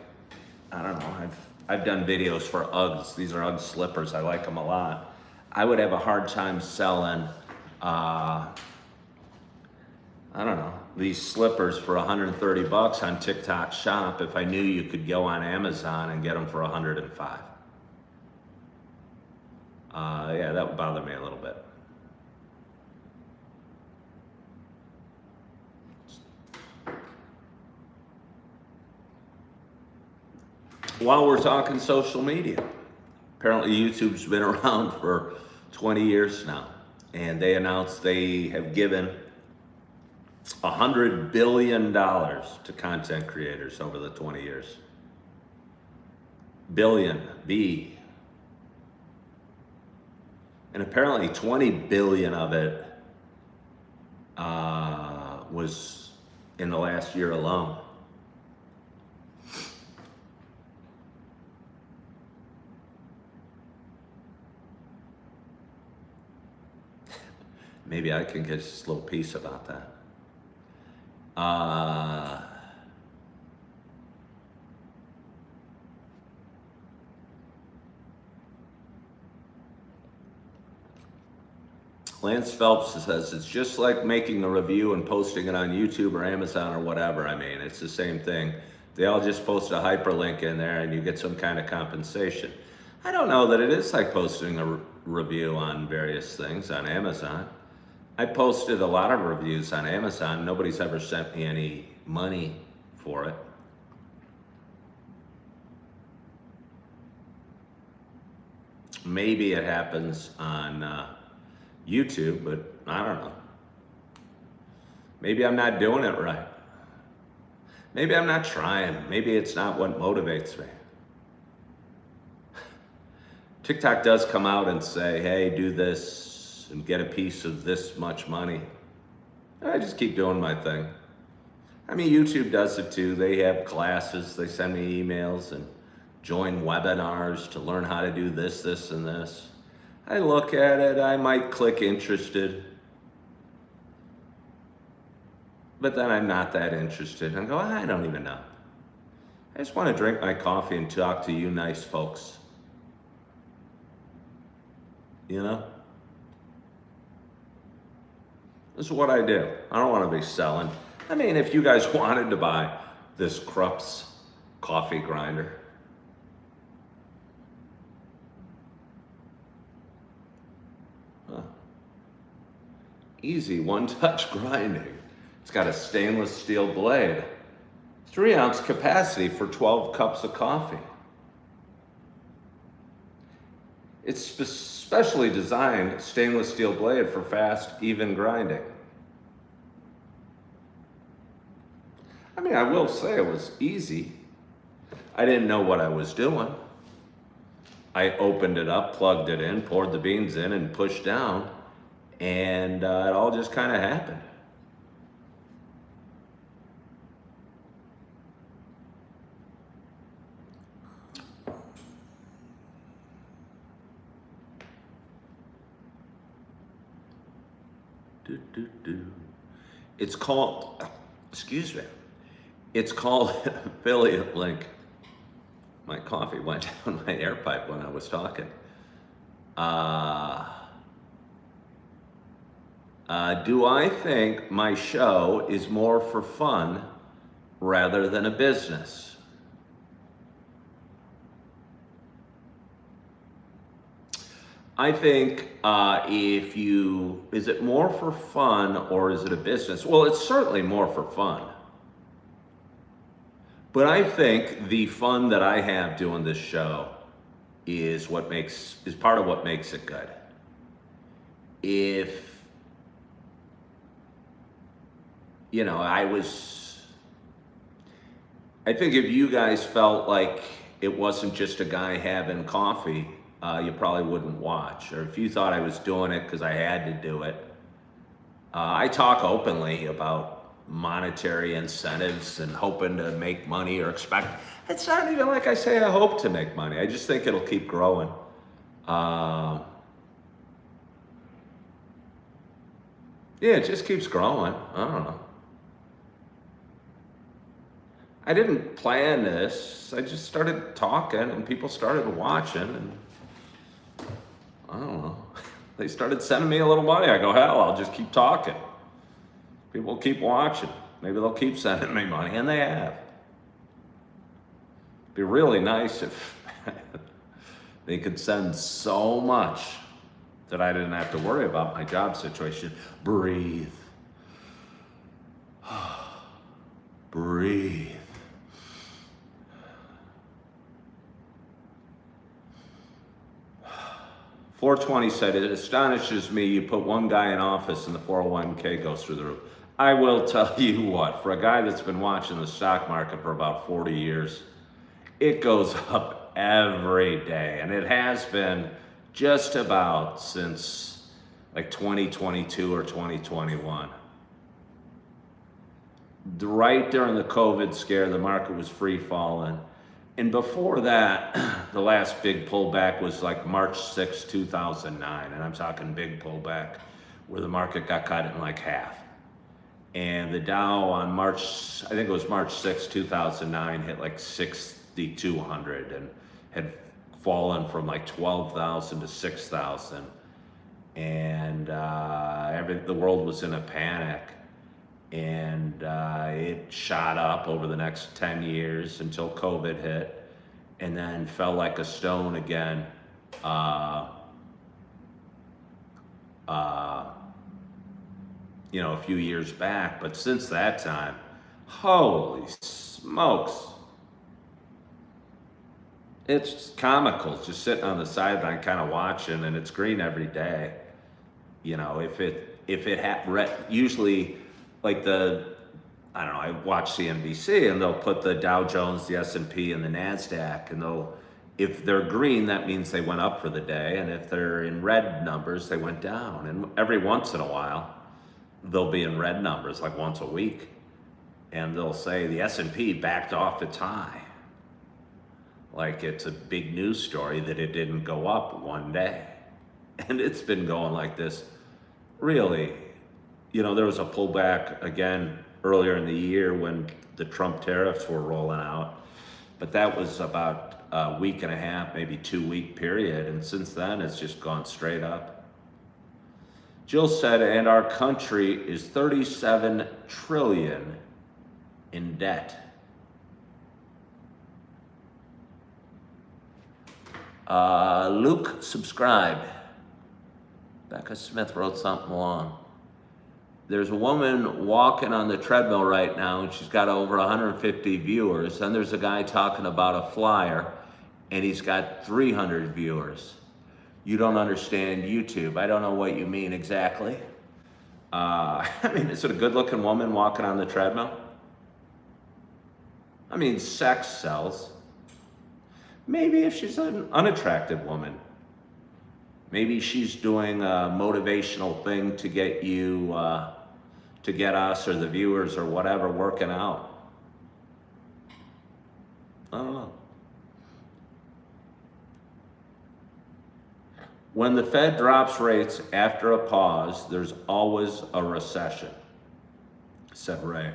I don't know, I've done videos for Uggs. These are Ugg slippers. I like them a lot. I would have a hard time selling, I don't know, these slippers for 130 bucks on TikTok Shop if I knew you could go on Amazon and get them for 105. Yeah, that would bother me a little bit. While we're talking social media, apparently YouTube's been around for 20 years now, and they announced they have given $100 billion to content creators over the 20 years. Billion, B. And apparently 20 billion of it was in the last year alone. Maybe I can get just a little piece about that. Lance Phelps says it's just like making a review and posting it on YouTube or Amazon or whatever. I mean, it's the same thing. They all just post a hyperlink in there and you get some kind of compensation. I don't know that it is like posting a review on various things on Amazon. I posted a lot of reviews on Amazon. Nobody's ever sent me any money for it. Maybe it happens on YouTube, but I don't know. Maybe I'm not doing it right. Maybe I'm not trying. Maybe it's not what motivates me. TikTok does come out and say, hey, do this and get a piece of this much money. I just keep doing my thing. I mean, YouTube does it too. They have classes. They send me emails and join webinars to learn how to do this, this, and this. I look at it. I might click interested. But then I'm not that interested. And go, I don't even know. I just want to drink my coffee and talk to you nice folks. You know? This is what I do. I don't want to be selling. I mean, if you guys wanted to buy this Krups coffee grinder, easy one-touch grinding. It's got a stainless steel blade. 3-ounce capacity for 12 cups of coffee. It's specially designed stainless steel blade for fast, even grinding. I mean, I will say it was easy. I didn't know what I was doing. I opened it up, plugged it in, poured the beans in, and pushed down, and it all just kind of happened. It's called, excuse me, it's called an affiliate link. My coffee went down my air pipe when I was talking. Do I think my show is more for fun rather than a business? I think is it more for fun or is it a business? Well, it's certainly more for fun. But I think the fun that I have doing this show is part of what makes it good. If, you know, I think if you guys felt like it wasn't just a guy having coffee you probably wouldn't watch. Or if you thought I was doing it because I had to do it, I talk openly about monetary incentives and hoping to make money or expect. It's not even like I say I hope to make money. I just think it'll keep growing. Yeah, it just keeps growing. I don't know. I didn't plan this. I just started talking and people started watching and I don't know. They started sending me a little money. I go, hell, I'll just keep talking. People will keep watching. Maybe they'll keep sending me money, and they have. It'd be really nice if they could send so much that I didn't have to worry about my job situation. Breathe. Breathe. $420 said, it astonishes me you put one guy in office and the 401k goes through the roof. I will tell you what, for a guy that's been watching the stock market for about 40 years, it goes up every day. And it has been just about since like 2022 or 2021. Right during the COVID scare, the market was free falling. And before that, the last big pullback was like March 6, 2009. And I'm talking big pullback where the market got cut in like half. And the Dow on March, I think it was March 6, 2009, hit like 6,200 and had fallen from like 12,000 to 6,000. And the world was in a panic. And it shot up over the next 10 years until COVID hit, and then fell like a stone again. A few years back, but since that time, holy smokes. It's comical, just sitting on the sideline kind of watching, and it's green every day. If it had, usually, like I watch CNBC and they'll put the Dow Jones, the S&P, and the NASDAQ, and if they're green, that means they went up for the day, and if they're in red numbers, they went down. And every once in a while, they'll be in red numbers, like once a week, and they'll say the S&P backed off its high. Like it's a big news story that it didn't go up one day. And it's been going like this, really. There was a pullback again earlier in the year when the Trump tariffs were rolling out, but that was about a week and a half, maybe 2-week period, and since then it's just gone straight up. Jill said, and our country is 37 trillion in debt. Luke subscribed. Becca Smith wrote something long. There's a woman walking on the treadmill right now, and she's got over 150 viewers. And there's a guy talking about a flyer, and he's got 300 viewers. You don't understand YouTube. I don't know what you mean exactly. Is it a good-looking woman walking on the treadmill? Sex sells. Maybe if she's an unattractive woman, maybe she's doing a motivational thing to get you, to get us or the viewers or whatever working out. I don't know. When the Fed drops rates after a pause, there's always a recession, said Ray.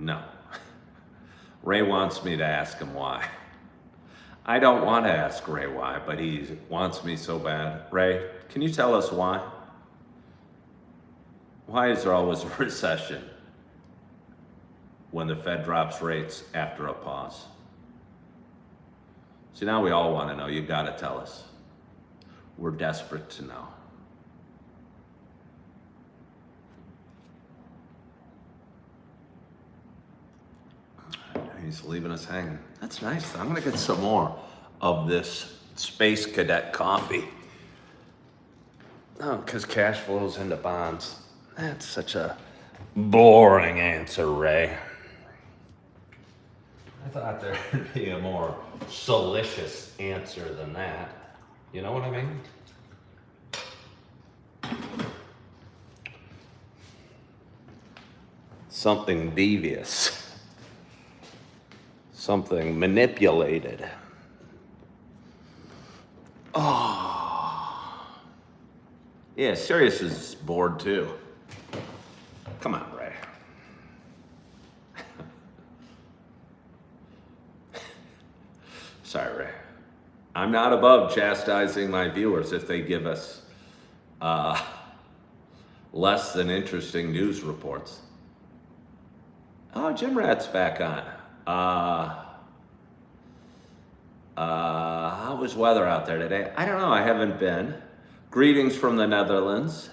No. Ray wants me to ask him why. I don't want to ask Ray why, but he wants me so bad. Ray, can you tell us why? Why is there always a recession when the Fed drops rates after a pause? See, now we all want to know. You got to tell us. We're desperate to know. He's leaving us hanging. That's nice. I'm going to get some more of this Space Cadet coffee. Oh, because cash flows into bonds. That's such a boring answer, Ray. I thought there'd be a more salacious answer than that. You know what I mean? Something devious. Something manipulated. Oh. Yeah, Sirius is bored too. Come on, Ray. Sorry, Ray. I'm not above chastising my viewers if they give us less than interesting news reports. Oh, Jim Rat's back on. How was weather out there today? I don't know, I haven't been. Greetings from the Netherlands.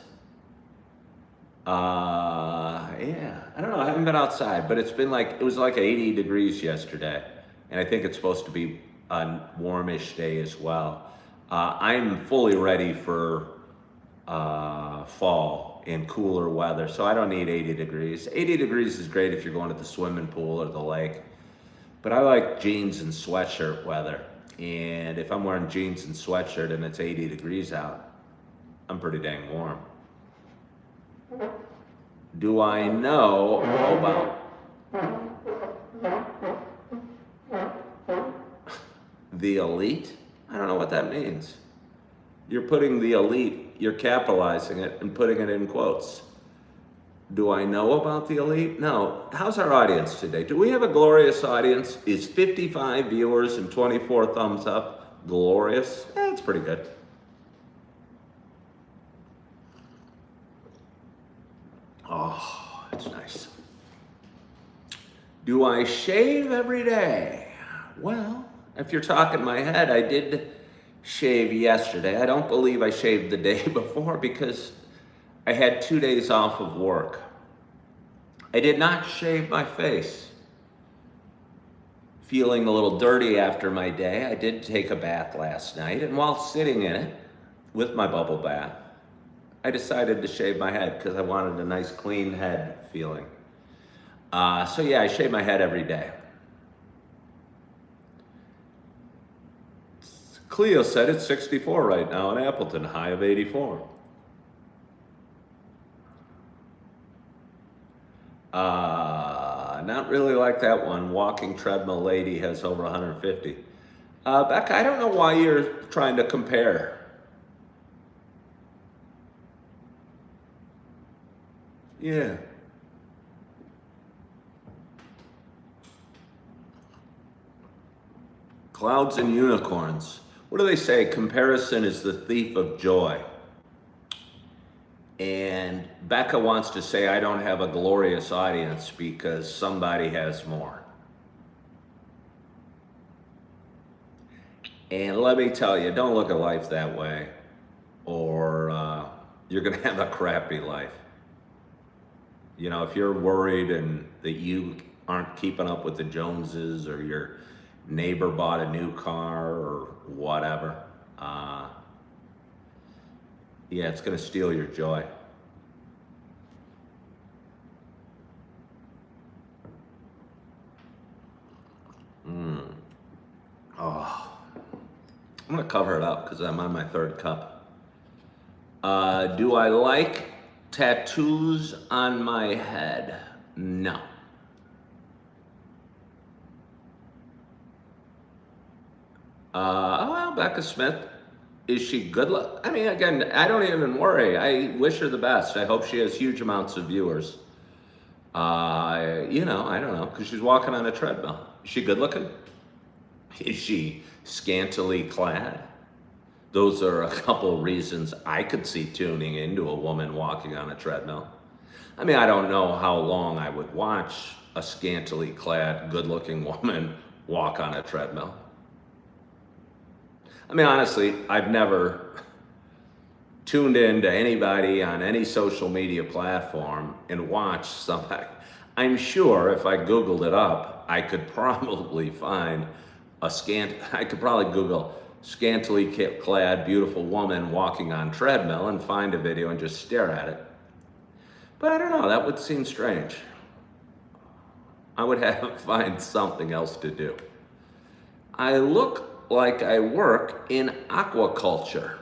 Yeah, I don't know, I haven't been outside, but it was like 80 degrees yesterday. And I think it's supposed to be a warmish day as well. I'm fully ready for fall and cooler weather, so I don't need 80 degrees. 80 degrees is great if you're going to the swimming pool or the lake, but I like jeans and sweatshirt weather. And if I'm wearing jeans and sweatshirt and it's 80 degrees out, I'm pretty dang warm. Do I know about the elite? I don't know what that means. You're putting the elite, you're capitalizing it and putting it in quotes. Do I know about the elite? No. How's our audience today? Do we have a glorious audience? Is 55 viewers and 24 thumbs up glorious? It's pretty good. Oh, it's nice. Do I shave every day? Well, if you're talking my head, I did shave yesterday. I don't believe I shaved the day before because I had 2 days off of work. I did not shave my face. Feeling a little dirty after my day, I did take a bath last night, and while sitting in it with my bubble bath, I decided to shave my head because I wanted a nice clean head feeling. So yeah, I shave my head every day. Cleo said it's 64 right now in Appleton, high of 84. Not really like that one. Walking treadmill lady has over 150. Becca, I don't know why you're trying to compare. Yeah. Clouds and unicorns. What do they say? Comparison is the thief of joy. And Becca wants to say I don't have a glorious audience because somebody has more. And let me tell you, don't look at life that way, or you're gonna have a crappy life. You know, if you're worried and that you aren't keeping up with the Joneses, or your neighbor bought a new car or whatever, yeah, it's gonna steal your joy. Oh, I'm gonna cover it up because I'm on my third cup. Do I like tattoos on my head? No. Well, Becca Smith, is she good luck? I mean, again, I don't even worry. I wish her the best. I hope she has huge amounts of viewers. You know, I don't know, because she's walking on a treadmill. Is she good looking? Is she scantily clad? Those are a couple reasons I could see tuning into a woman walking on a treadmill. I mean, I don't know how long I would watch a scantily clad, good-looking woman walk on a treadmill. I mean, honestly, I've never tuned in to anybody on any social media platform and watched somebody. I'm sure if I Googled it up, I could probably find I could probably Google scantily clad, beautiful woman walking on treadmill and find a video and just stare at it. But I don't know, that would seem strange. I would have find something else to do. I look like I work in aquaculture.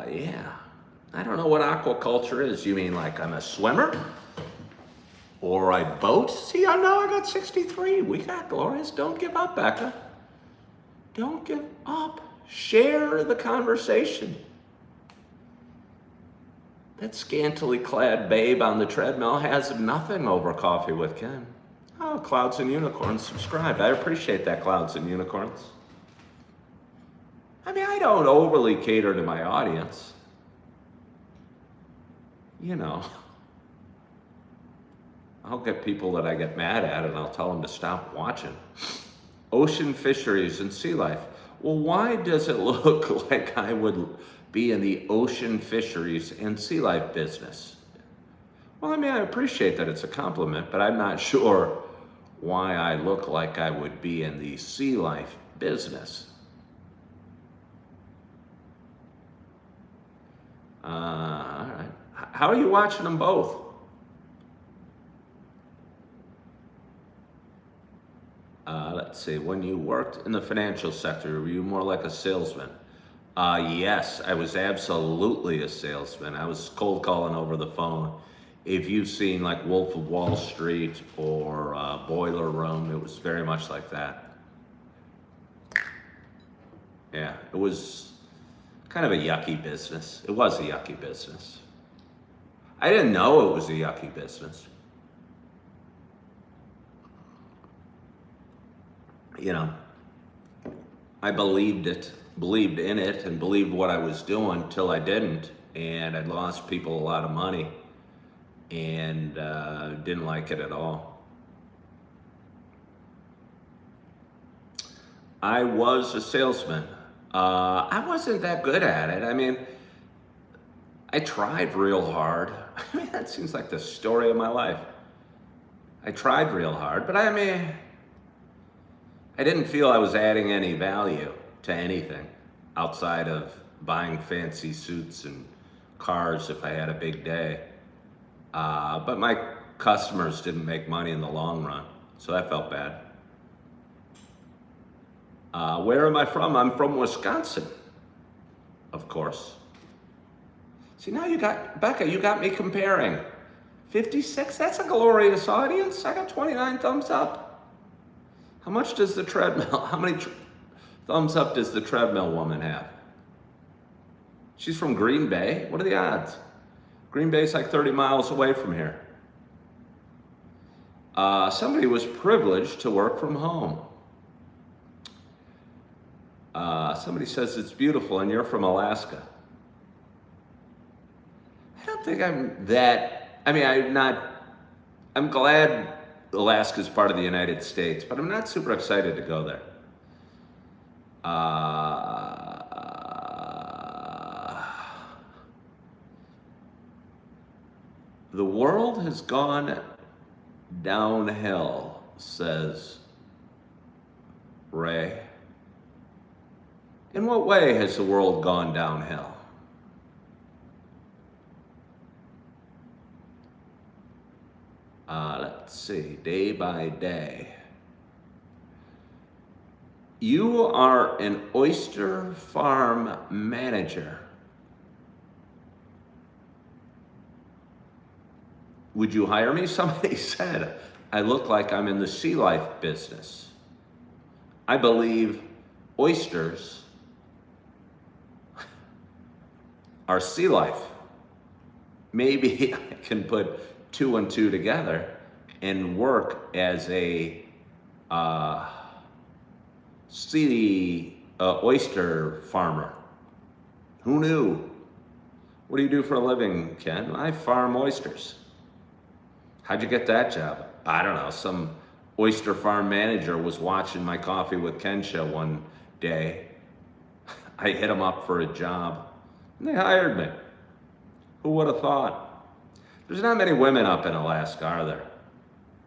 Yeah. I don't know what aquaculture is. You mean like I'm a swimmer? Or I boat? See, I know I got 63. We got glorious. Don't give up, Becca. Don't give up. Share the conversation. That scantily clad babe on the treadmill has nothing over Coffee with Ken. Oh, Clouds and Unicorns subscribed. I appreciate that, Clouds and Unicorns. I mean, I don't overly cater to my audience. You know, I'll get people that I get mad at and I'll tell them to stop watching. Ocean fisheries and sea life. Well, why does it look like I would be in the ocean fisheries and sea life business? Well, I mean, I appreciate that it's a compliment, but I'm not sure why I look like I would be in the sea life business. All right. How are you watching them both? Let's see. When you worked in the financial sector, were you more like a salesman? Yes, I was absolutely a salesman. I was cold calling over the phone. If you've seen like Wolf of Wall Street or Boiler Room, it was very much like that. Yeah, it was kind of a yucky business. It was a yucky business. I didn't know it was a yucky business. You know, I believed in it and believed what I was doing till I didn't. And I'd lost people a lot of money and didn't like it at all. I was a salesman. I wasn't that good at it. I mean, I tried real hard. I mean, that seems like the story of my life. I tried real hard, but I mean, I didn't feel I was adding any value to anything outside of buying fancy suits and cars if I had a big day. But my customers didn't make money in the long run, so that felt bad. Where am I from? I'm from Wisconsin, of course. See, now Becca, you got me comparing. 56, that's a glorious audience. I got 29 thumbs up. How much does the treadmill, how many thumbs up does the treadmill woman have? She's from Green Bay. What are the odds? Green Bay's like 30 miles away from here. Somebody was privileged to work from home. Somebody says it's beautiful and you're from Alaska. I don't think I'm that, I mean, I'm glad Alaska's part of the United States, but I'm not super excited to go there. The world has gone downhill, says Ray. In what way has the world gone downhill? Let's see, day by day. You are an oyster farm manager. Would you hire me? Somebody said, I look like I'm in the sea life business. I believe oysters are sea life. Maybe I can put 2 and 2 together and work as a oyster farmer. Who knew? What do you do for a living, Ken? I farm oysters. How'd you get that job? I don't know. Some oyster farm manager was watching my Coffee with Ken show one day. I hit him up for a job, and they hired me. Who would have thought? There's not many women up in Alaska, are there?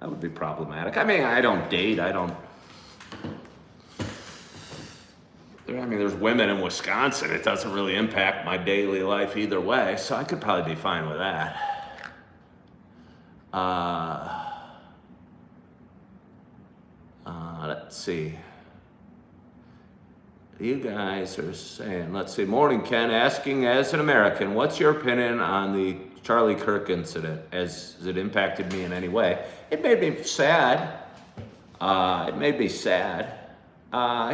That would be problematic. I mean, I don't date. There's women in Wisconsin. It doesn't really impact my daily life either way, so I could probably be fine with that. Let's see. You guys are saying, let's see, morning Ken, asking as an American, what's your opinion on the Charlie Kirk incident? Has it impacted me in any way? It made me sad.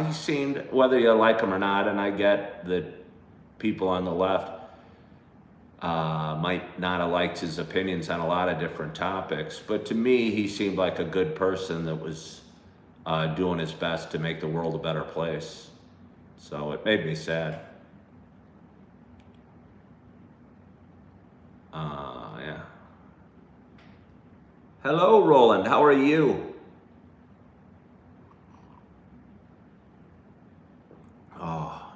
He seemed, whether you like him or not, and I get that people on the left might not have liked his opinions on a lot of different topics, but to me, he seemed like a good person that was doing his best to make the world a better place. So it made me sad. Yeah. Hello, Roland. How are you? Oh.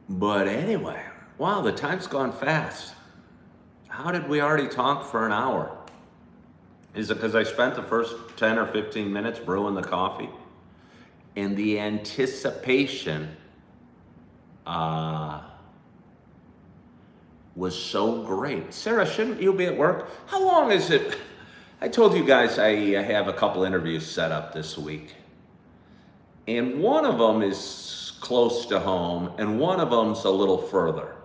But anyway, wow, the time's gone fast. How did we already talk for an hour? Is it because I spent the first 10 or 15 minutes brewing the coffee? And the anticipation was so great. Sarah, shouldn't you be at work? How long is it? I told you guys I have a couple interviews set up this week. And one of them is close to home, and one of them's a little further.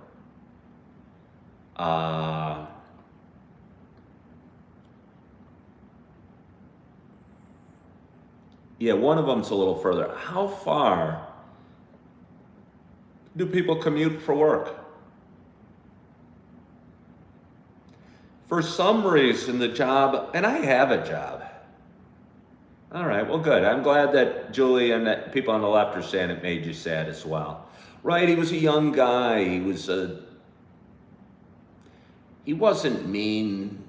Yeah, one of them's a little further. How far do people commute for work? For some reason, the job, and I have a job. All right, well, good. I'm glad that Julie and that people on the left are saying it made you sad as well. Right, he was a young guy. He wasn't mean,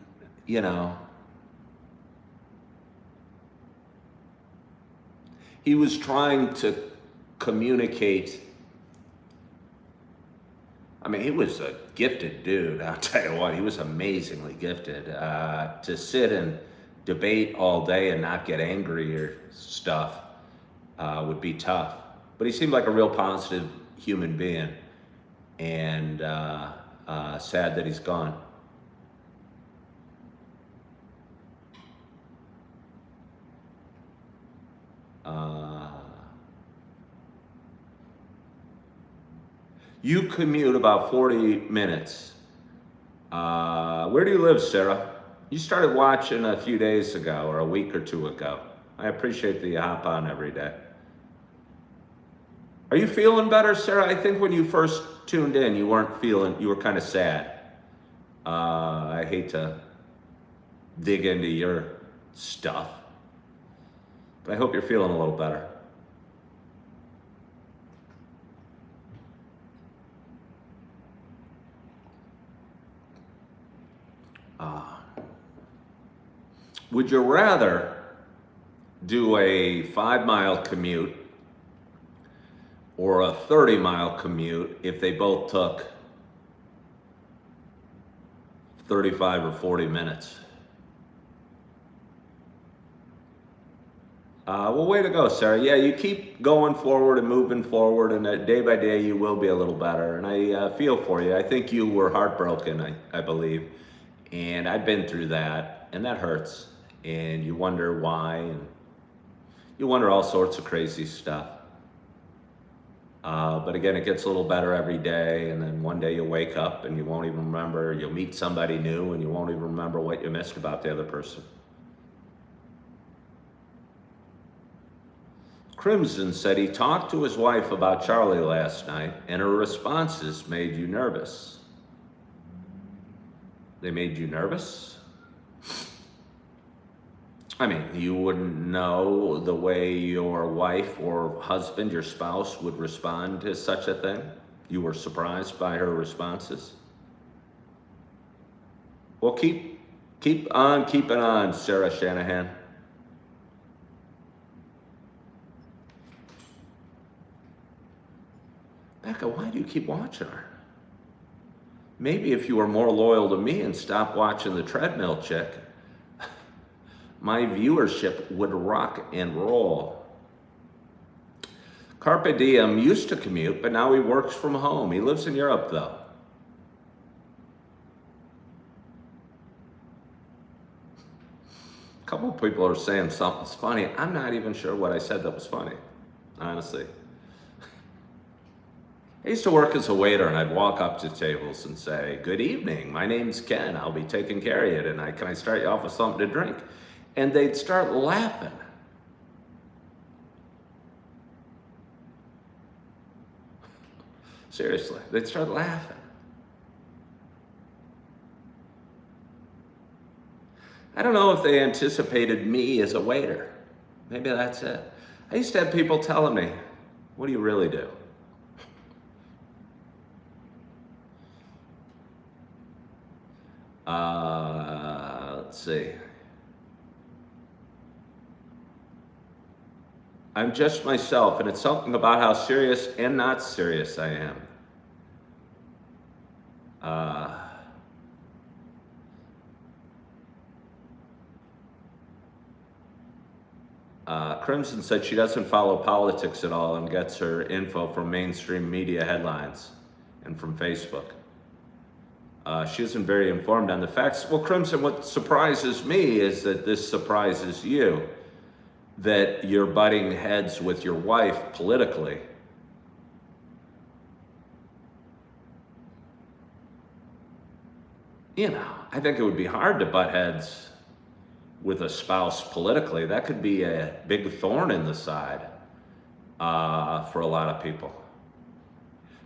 you know. He was trying to communicate. I mean, he was a gifted dude. I'll tell you what, he was amazingly gifted. To sit and debate all day and not get angry or stuff would be tough. But he seemed like a real positive human being, and sad that he's gone. You commute about 40 minutes. Where do you live, Sarah? You started watching a few days ago or a week or two ago. I appreciate that you hop on every day. Are you feeling better, Sarah? I think when you first tuned in, you were kind of sad. I hate to dig into your stuff, but I hope you're feeling a little better. Would you rather do a 5-mile commute or a 30-mile commute if they both took 35 or 40 minutes? Well, way to go, Sarah. Yeah, you keep going forward and moving forward, and day by day you will be a little better. And I feel for you. I think you were heartbroken, I believe. And I've been through that, and that hurts. And you wonder why, and you wonder all sorts of crazy stuff. But again, it gets a little better every day, and then one day you'll wake up and you won't even remember, you'll meet somebody new and you won't even remember what you missed about the other person. Crimson said he talked to his wife about Charlie last night, and her responses made you nervous. They made you nervous? I mean, you wouldn't know the way your wife or husband, your spouse, would respond to such a thing? You were surprised by her responses? Well, keep on keeping on, Sarah Shanahan. Becca, why do you keep watching her? Maybe if you were more loyal to me and stopped watching the treadmill chick, my viewership would rock and roll. Carpe Diem used to commute, but now he works from home. He lives in Europe, though. couple of people are saying something's funny. I'm not even sure what I said that was funny, honestly. I used to work as a waiter, and I'd walk up to tables and say, "Good evening, my name's Ken, I'll be taking care of you tonight. Can I start you off with something to drink?" And they'd start laughing. Seriously, they'd start laughing. I don't know if they anticipated me as a waiter. Maybe that's it. I used to have people telling me, "What do you really do?" Let's see. I'm just myself, and it's something about how serious and not serious I am. Crimson said she doesn't follow politics at all and gets her info from mainstream media headlines and from Facebook. She isn't very informed on the facts. Well, Crimson, what surprises me is that this surprises you, that you're butting heads with your wife politically. You know, I think it would be hard to butt heads with a spouse politically. That could be a big thorn in the side for a lot of people.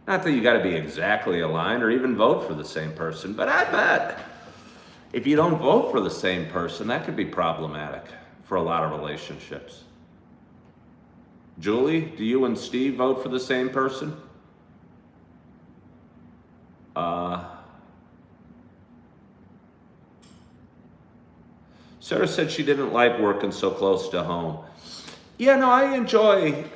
Not that you got to be exactly aligned or even vote for the same person, but I bet if you don't vote for the same person, that could be problematic for a lot of relationships. Julie, do you and Steve vote for the same person? Sarah said she didn't like working so close to home. Yeah, no, enjoy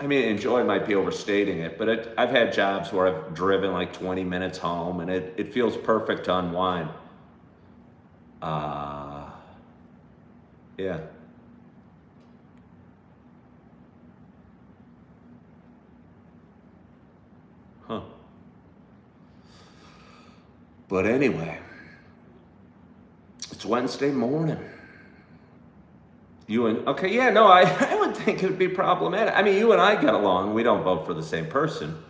might be overstating it, but I've had jobs where I've driven like 20 minutes home, and it feels perfect to unwind. Yeah. Huh. But anyway, it's Wednesday morning. I would think it would be problematic. I mean, you and I get along. We don't vote for the same person.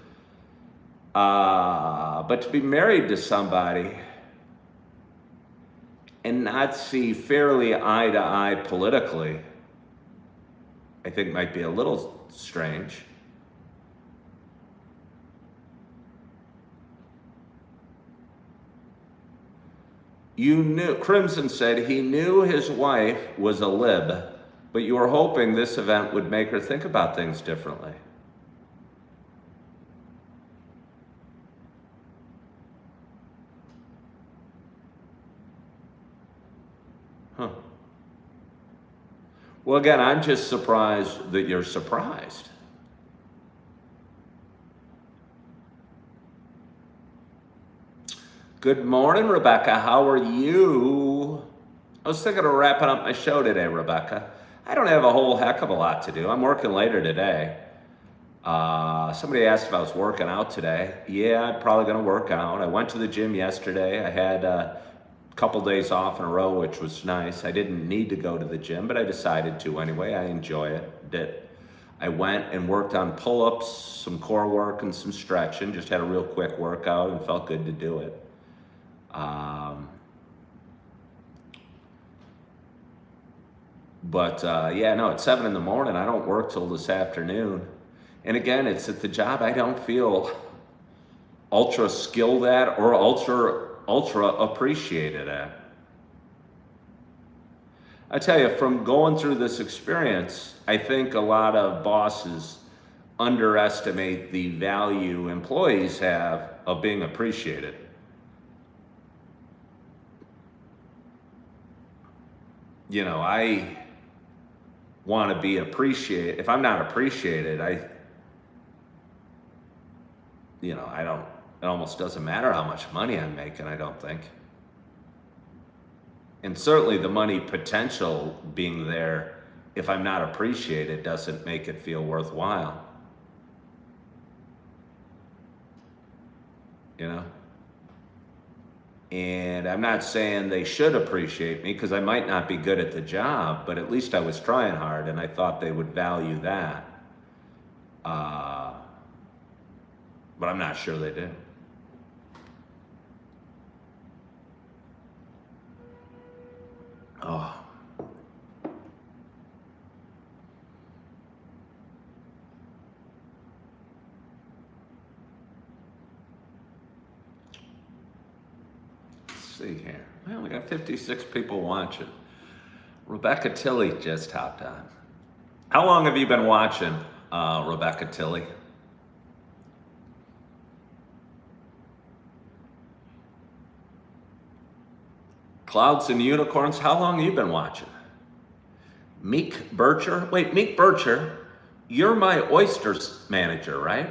But to be married to somebody and not see fairly eye to eye politically, I think might be a little strange. Crimson said he knew his wife was a lib, but you were hoping this event would make her think about things differently. Huh. Well, again, I'm just surprised that you're surprised. Good morning, Rebecca. How are you? I was thinking of wrapping up my show today, Rebecca. I don't have a whole heck of a lot to do. I'm working later today. Somebody asked if I was working out today. Yeah, I'm probably going to work out. I went to the gym yesterday. I had a couple days off in a row, which was nice. I didn't need to go to the gym, but I decided to anyway. I enjoy it. I went and worked on pull-ups, some core work, and some stretching. Just had a real quick workout and felt good to do it. It's 7 in the morning. I don't work till this afternoon. And again, it's at the job I don't feel ultra skilled at or ultra appreciated at. I tell you, from going through this experience, I think a lot of bosses underestimate the value employees have of being appreciated. You know, I want to be appreciated. If I'm not appreciated, it almost doesn't matter how much money I'm making, I don't think. And certainly the money potential being there, if I'm not appreciated, doesn't make it feel worthwhile. You know? And I'm not saying they should appreciate me because I might not be good at the job, but at least I was trying hard and I thought they would value that. But I'm not sure they do. Oh. Let's see here. Well, we got 56 people watching. Rebecca Tilley just hopped on. How long have you been watching, Rebecca Tilley? Clouds and Unicorns, how long have you been watching? Meek Bircher? Wait, Meek Bircher, you're my oysters manager, right?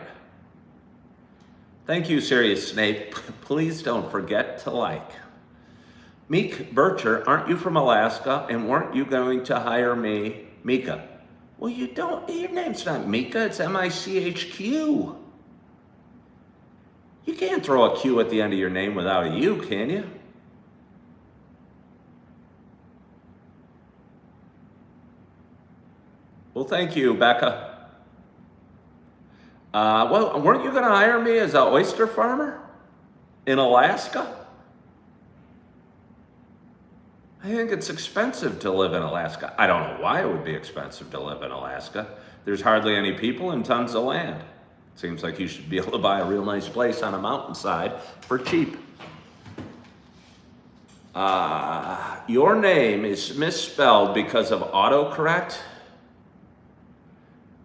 Thank you, Serious Snake. Please don't forget to like. Meek Bircher, aren't you from Alaska? And weren't you going to hire me, Mika? Well, you don't, your name's not Mika, it's M-I-C-H-Q. You can't throw a Q at the end of your name without a U, can you? Well, thank you, Becca. Well, weren't you going to hire me as an oyster farmer in Alaska? I think it's expensive to live in Alaska. I don't know why it would be expensive to live in Alaska. There's hardly any people and tons of land. Seems like you should be able to buy a real nice place on a mountainside for cheap. Your name is misspelled because of autocorrect.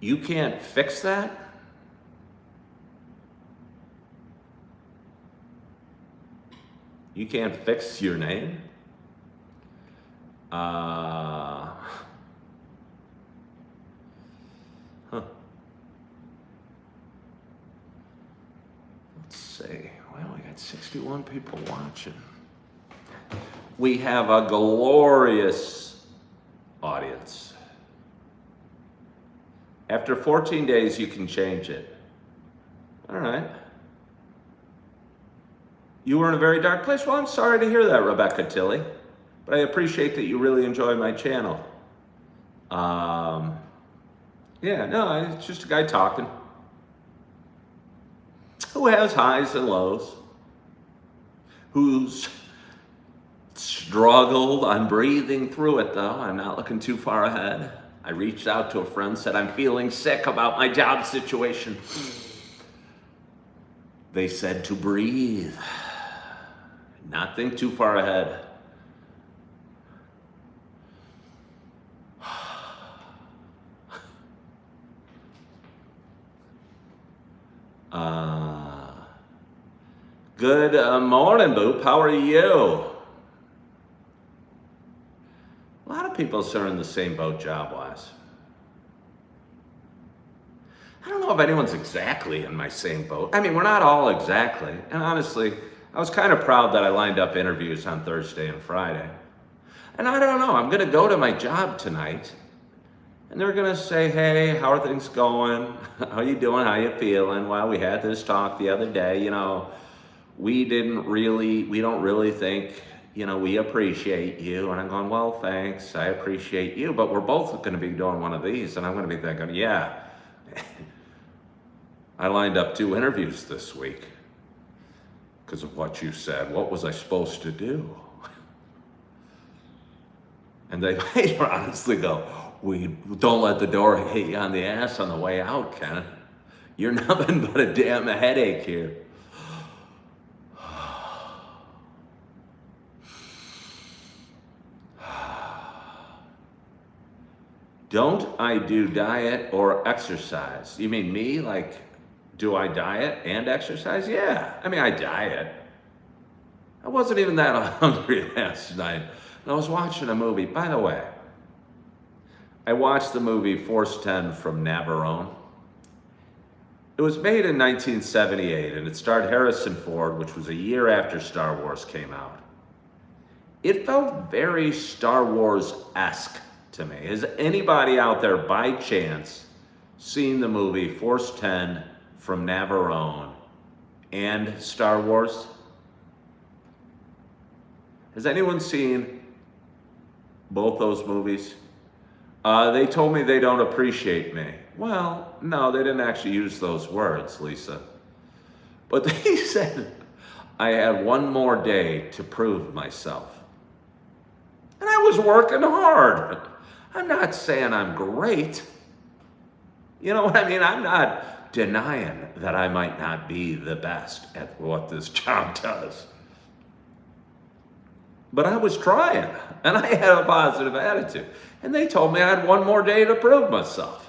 You can't fix that? You can't fix your name? Huh. Let's see. Well, we got 61 people watching. We have a glorious audience. After 14 days, you can change it. All right. You were in a very dark place. Well, I'm sorry to hear that, Rebecca Tilley. But I appreciate that you really enjoy my channel. Yeah, no, it's just a guy talking. Who has highs and lows. Who's struggled. I'm breathing through it, though. I'm not looking too far ahead. I reached out to a friend, said I'm feeling sick about my job situation. They said to breathe. Not think too far ahead. Good morning, Boop. How are you? A lot of people are in the same boat job-wise. I don't know if anyone's exactly in my same boat. I mean, we're not all exactly. And honestly, I was kind of proud that I lined up interviews on Thursday and Friday. And I don't know, I'm going to go to my job tonight. And they're going to say, hey, how are things going? How you doing? How you feeling? Well, we had this talk the other day, you know, we don't really think, you know, we appreciate you. And I'm going, well, thanks, I appreciate you. But we're both going to be doing one of these. And I'm going to be thinking, yeah, I lined up 2 interviews this week because of what you said. What was I supposed to do? And they might honestly go, we don't let the door hit you on the ass on the way out, Ken. You're nothing but a damn headache here. Don't I do diet or exercise? You mean me? Like, do I diet and exercise? Yeah, I mean, I diet. I wasn't even that hungry last night. I was watching a movie. By the way, I watched the movie Force 10 from Navarone. It was made in 1978, and it starred Harrison Ford, which was a year after Star Wars came out. It felt very Star Wars-esque to me. Has anybody out there, by chance, seen the movie Force 10 from Navarone and Star Wars? Has anyone seen both those movies? They told me they don't appreciate me. Well, no, they didn't actually use those words, Lisa. But they said I had one more day to prove myself. And I was working hard. I'm not saying I'm great. You know what I mean? I'm not denying that I might not be the best at what this job does. But I was trying, and I had a positive attitude. And they told me I had one more day to prove myself.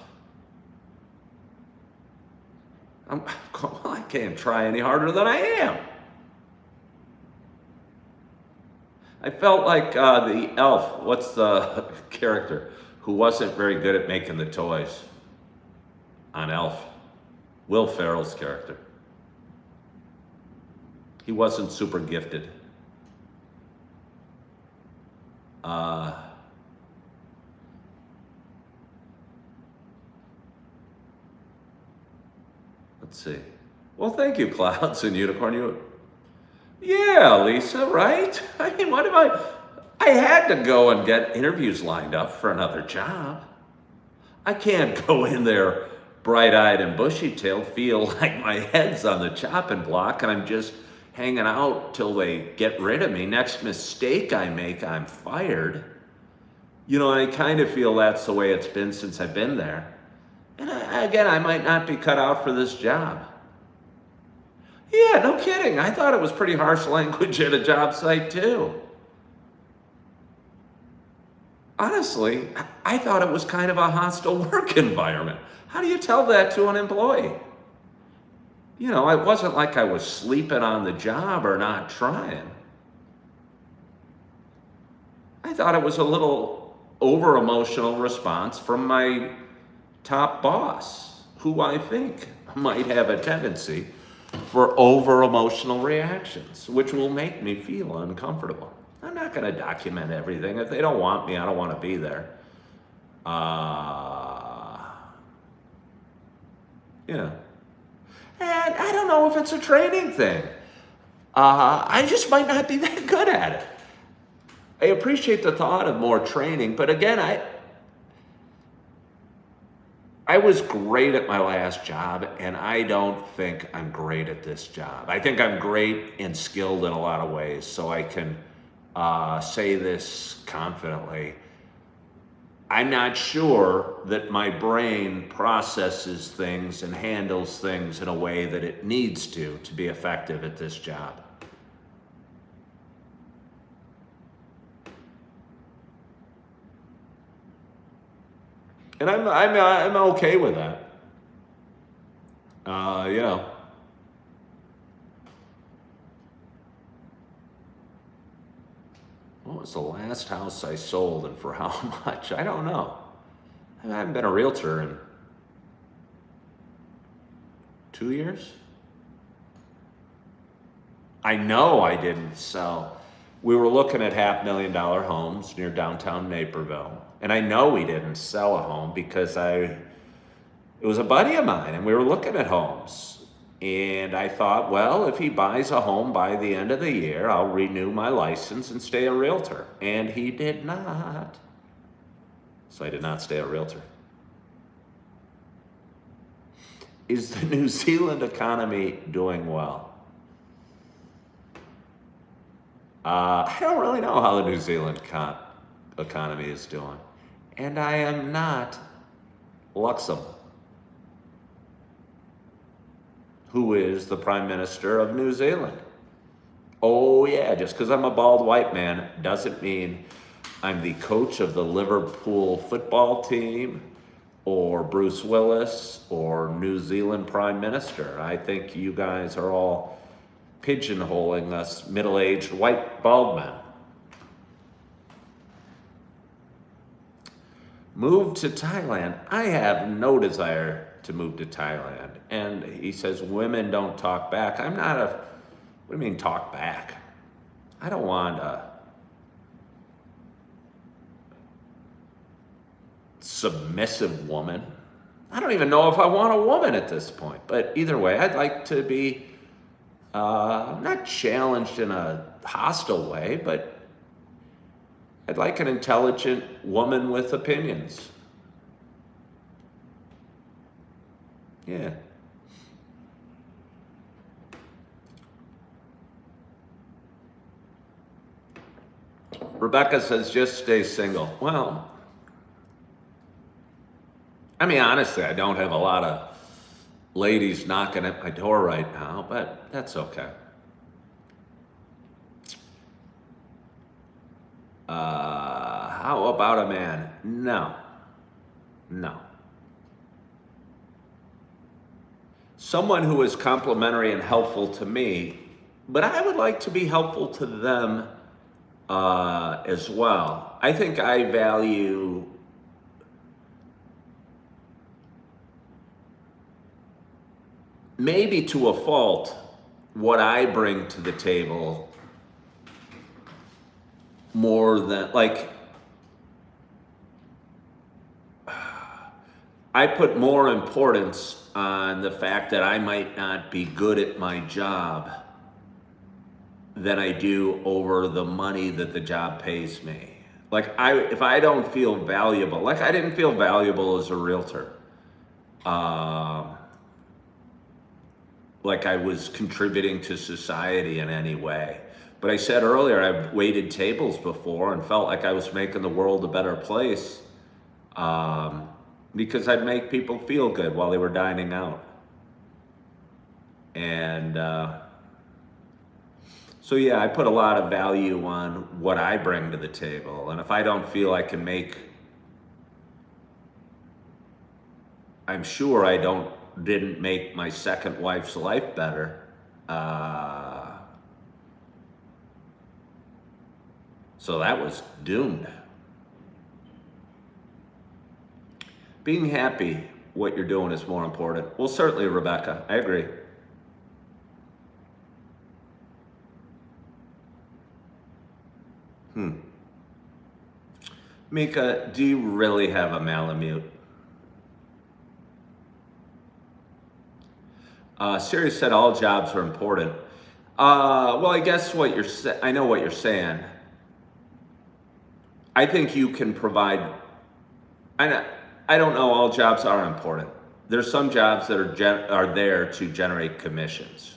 Well, I can't try any harder than I am. I felt like the elf, what's the character, who wasn't very good at making the toys on Elf? Will Ferrell's character. He wasn't super gifted. Let's see. Well, thank you, Clouds and Unicorn. Yeah, Lisa, right? I mean, what am I had to go and get interviews lined up for another job. I can't go in there bright-eyed and bushy-tailed, feel like my head's on the chopping block and I'm just hanging out till they get rid of me. Next mistake I make, I'm fired. You know, I kind of feel that's the way it's been since I've been there. And again, I might not be cut out for this job. Yeah, no kidding. I thought it was pretty harsh language at a job site too. Honestly, I thought it was kind of a hostile work environment. How do you tell that to an employee? You know, it wasn't like I was sleeping on the job or not trying. I thought it was a little over-emotional response from my top boss, who I think might have a tendency for over-emotional reactions, which will make me feel uncomfortable. I'm not going to document everything. If they don't want me, I don't want to be there. You know. And I don't know if it's a training thing. I just might not be that good at it. I appreciate the thought of more training, but again, I was great at my last job, and I don't think I'm great at this job. I think I'm great and skilled in a lot of ways, so I can say this confidently. I'm not sure that my brain processes things and handles things in a way that it needs to be effective at this job. And I'm okay with that. You know. What was the last house I sold and for how much? I don't know. I haven't been a realtor in 2 years. I know I didn't sell. We were looking at $500,000 homes near downtown Naperville. And I know we didn't sell a home because it was a buddy of mine and we were looking at homes. And I thought, well, if he buys a home by the end of the year, I'll renew my license and stay a realtor. And he did not. So I did not stay a realtor. Is the New Zealand economy doing well? I don't really know how the New Zealand economy is doing. And I am not Luxem, who is the Prime Minister of New Zealand. Oh yeah, just because I'm a bald white man doesn't mean I'm the coach of the Liverpool football team or Bruce Willis or New Zealand Prime Minister. I think you guys are all pigeonholing us middle-aged white bald men. Move to Thailand. I have no desire to move to Thailand. And he says, women don't talk back. I'm not what do you mean talk back? I don't want a submissive woman. I don't even know if I want a woman at this point. But either way, I'd like to be not challenged in a hostile way, but I'd like an intelligent woman with opinions. Yeah. Rebecca says, just stay single. Well, I mean, honestly, I don't have a lot of ladies knocking at my door right now, but that's okay. How about a man? No. No. Someone who is complimentary and helpful to me, but I would like to be helpful to them as well. I think I value maybe to a fault what I bring to the table more than, like, I put more importance on the fact that I might not be good at my job than I do over the money that the job pays me. Like, if I don't feel valuable, like I didn't feel valuable as a realtor, like I was contributing to society in any way. But I said earlier, I've waited tables before and felt like I was making the world a better place because I'd make people feel good while they were dining out. And so yeah, I put a lot of value on what I bring to the table. And if I don't feel I can make, I'm sure I didn't make my second wife's life better. So that was doomed. Being happy what you're doing is more important. Well, certainly, Rebecca, I agree. Mika, do you really have a Malamute? Sirius said all jobs are important. Well, I guess I know what you're saying. I think you can provide, I don't know all jobs are important. There's some jobs that are there to generate commissions.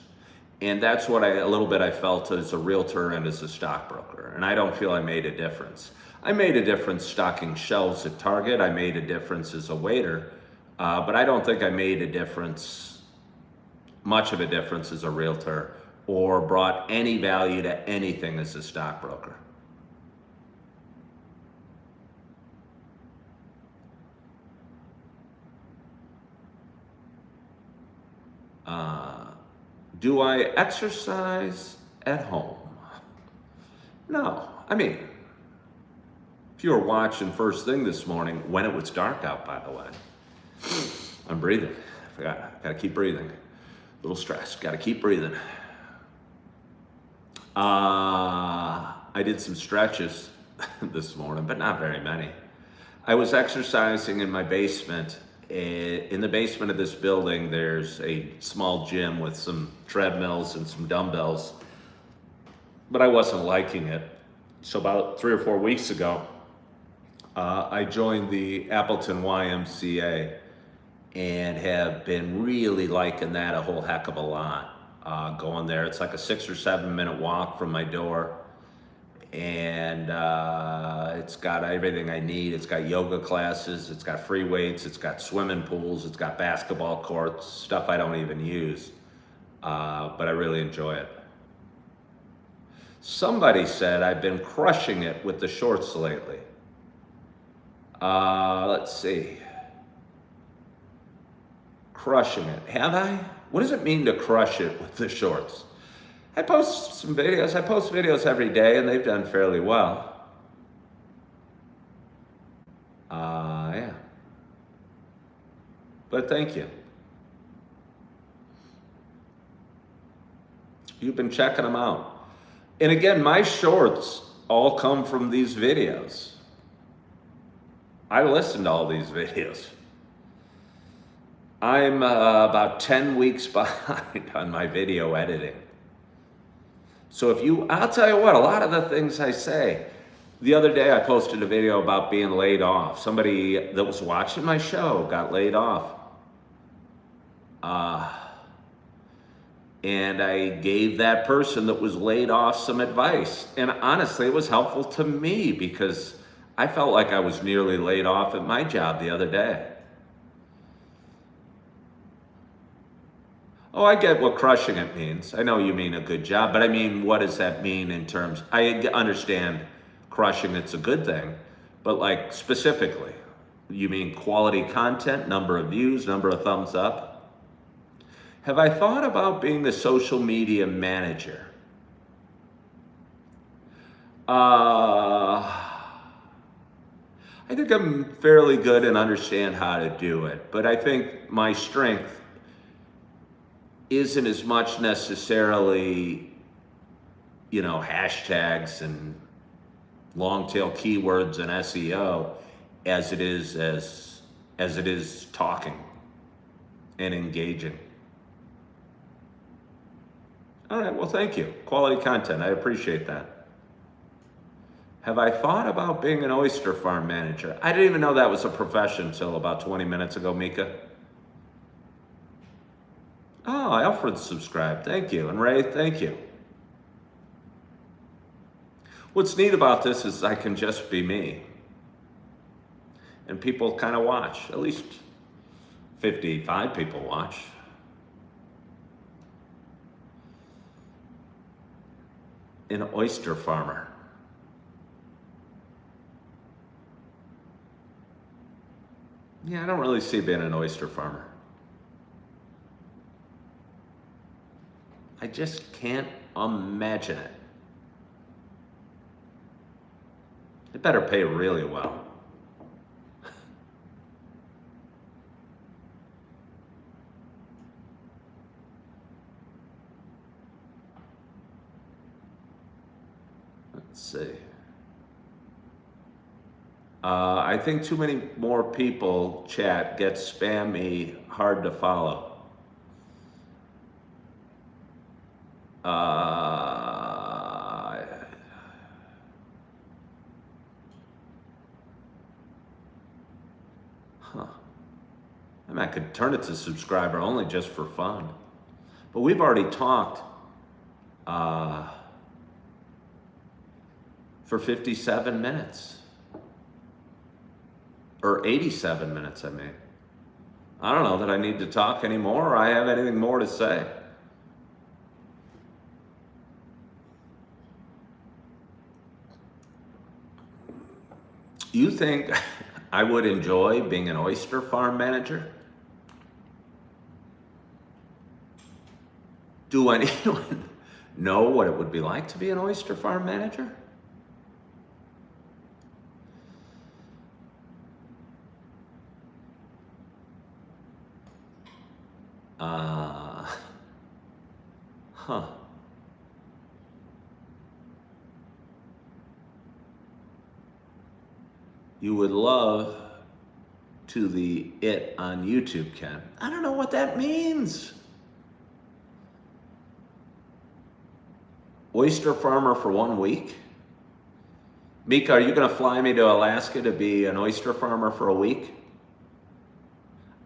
And that's what a little bit I felt as a realtor and as a stockbroker. And I don't feel I made a difference. I made a difference stocking shelves at Target. I made a difference as a waiter. But I don't think I made a difference, much of a difference as a realtor, or brought any value to anything as a stockbroker. Do I exercise at home? No. I mean, if you were watching first thing this morning, when it was dark out, by the way, I'm breathing. I forgot. Gotta keep breathing. A little stress. Gotta keep breathing. I did some stretches this morning, but not very many. I was exercising in my basement. In the basement of this building, there's a small gym with some treadmills and some dumbbells, but I wasn't liking it. So about 3 or 4 weeks ago, I joined the Appleton YMCA and have been really liking that a whole heck of a lot. Going there, it's like a 6 or 7 minute walk from my door. And it's got everything I need. It's got yoga classes, it's got free weights, it's got swimming pools, it's got basketball courts, stuff I don't even use, but I really enjoy it. Somebody said I've been crushing it with the shorts lately. Let's see. Crushing it. Have I? What does it mean to crush it with the shorts? I post some videos. I post videos every day, and they've done fairly well. Yeah. But thank you. You've been checking them out. And again, my shorts all come from these videos. I listened to all these videos. I'm about 10 weeks behind on my video editing. So I'll tell you what, a lot of the things I say, The other day I posted a video about being laid off. Somebody that was watching my show got laid off. And I gave that person that was laid off some advice. And honestly, it was helpful to me because I felt like I was nearly laid off at my job the other day. Oh, I get what crushing it means. I know you mean a good job, but I mean, what does that mean in terms? I understand crushing it's a good thing, but like specifically, you mean quality content, number of views, number of thumbs up? Have I thought about being the social media manager? I think I'm fairly good and understand how to do it, but I think my strength isn't as much necessarily, hashtags and long tail keywords and SEO as it is talking and engaging. All right, well, thank you. Quality content, I appreciate that. Have I thought about being an oyster farm manager? I didn't even know that was a profession until about 20 minutes ago, Mika. Oh, Alfred subscribed, thank you. And Ray, thank you. What's neat about this is I can just be me. And people kind of watch, at least 55 people watch. An oyster farmer. Yeah, I don't really see being an oyster farmer. I just can't imagine it. It better pay really well. Let's see. I think too many more people chat, get spammy, hard to follow. I mean, I could turn it to subscriber only just for fun. But we've already talked for 57 minutes. Or 87 minutes, I mean. I don't know that I need to talk anymore or I have anything more to say. You think I would enjoy being an oyster farm manager? Do anyone know what it would be like to be an oyster farm manager? You would love to the it on YouTube, Ken. I don't know what that means. Oyster farmer for 1 week? Mika, are you gonna fly me to Alaska to be an oyster farmer for a week?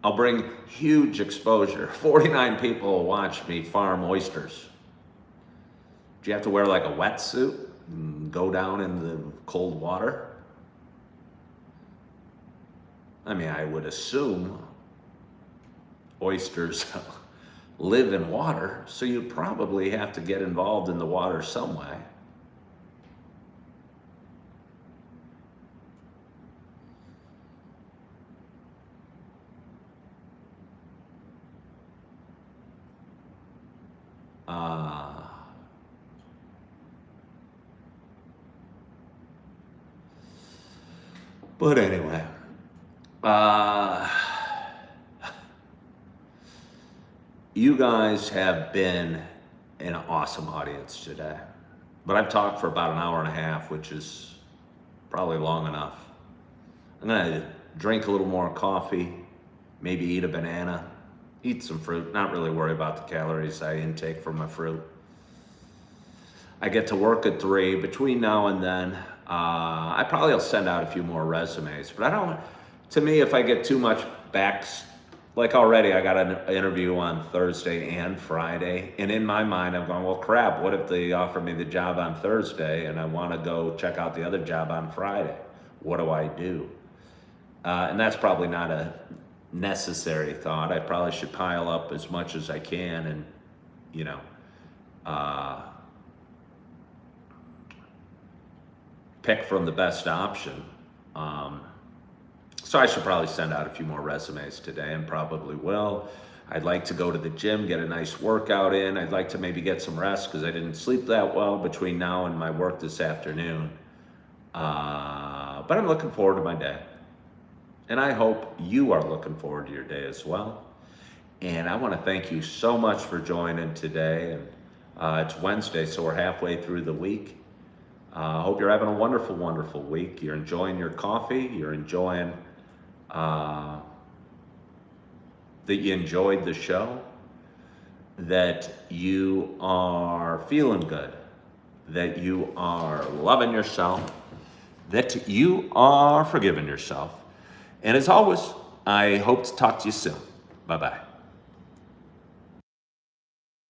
I'll bring huge exposure. 49 people will watch me farm oysters. Do you have to wear like a wetsuit and go down in the cold water? I mean, I would assume oysters live in water, so you'd probably have to get involved in the water some way. But anyway, you guys have been an awesome audience today. But I've talked for about an hour and a half, which is probably long enough. I'm gonna drink a little more coffee, maybe eat a banana, eat some fruit, not really worry about the calories I intake from my fruit. I get to work at 3. Between now and then, I probably will send out a few more resumes, but I don't, to me, if I get too much like already I got an interview on Thursday and Friday, and in my mind I'm going, well, crap, what if they offer me the job on Thursday and I want to go check out the other job on Friday? What do I do? And that's probably not a necessary thought. I probably should pile up as much as I can and, you know, pick from the best option. So I should probably send out a few more resumes today, and probably will. I'd like to go to the gym, get a nice workout in. I'd like to maybe get some rest because I didn't sleep that well between now and my work this afternoon. But I'm looking forward to my day. And I hope you are looking forward to your day as well. And I want to thank you so much for joining today. And it's Wednesday, so we're halfway through the week. I hope you're having a wonderful, wonderful week. You're enjoying your coffee. You're enjoying that you enjoyed the show, that you are feeling good, that you are loving yourself, that you are forgiving yourself. And as always, I hope to talk to you soon. Bye-bye.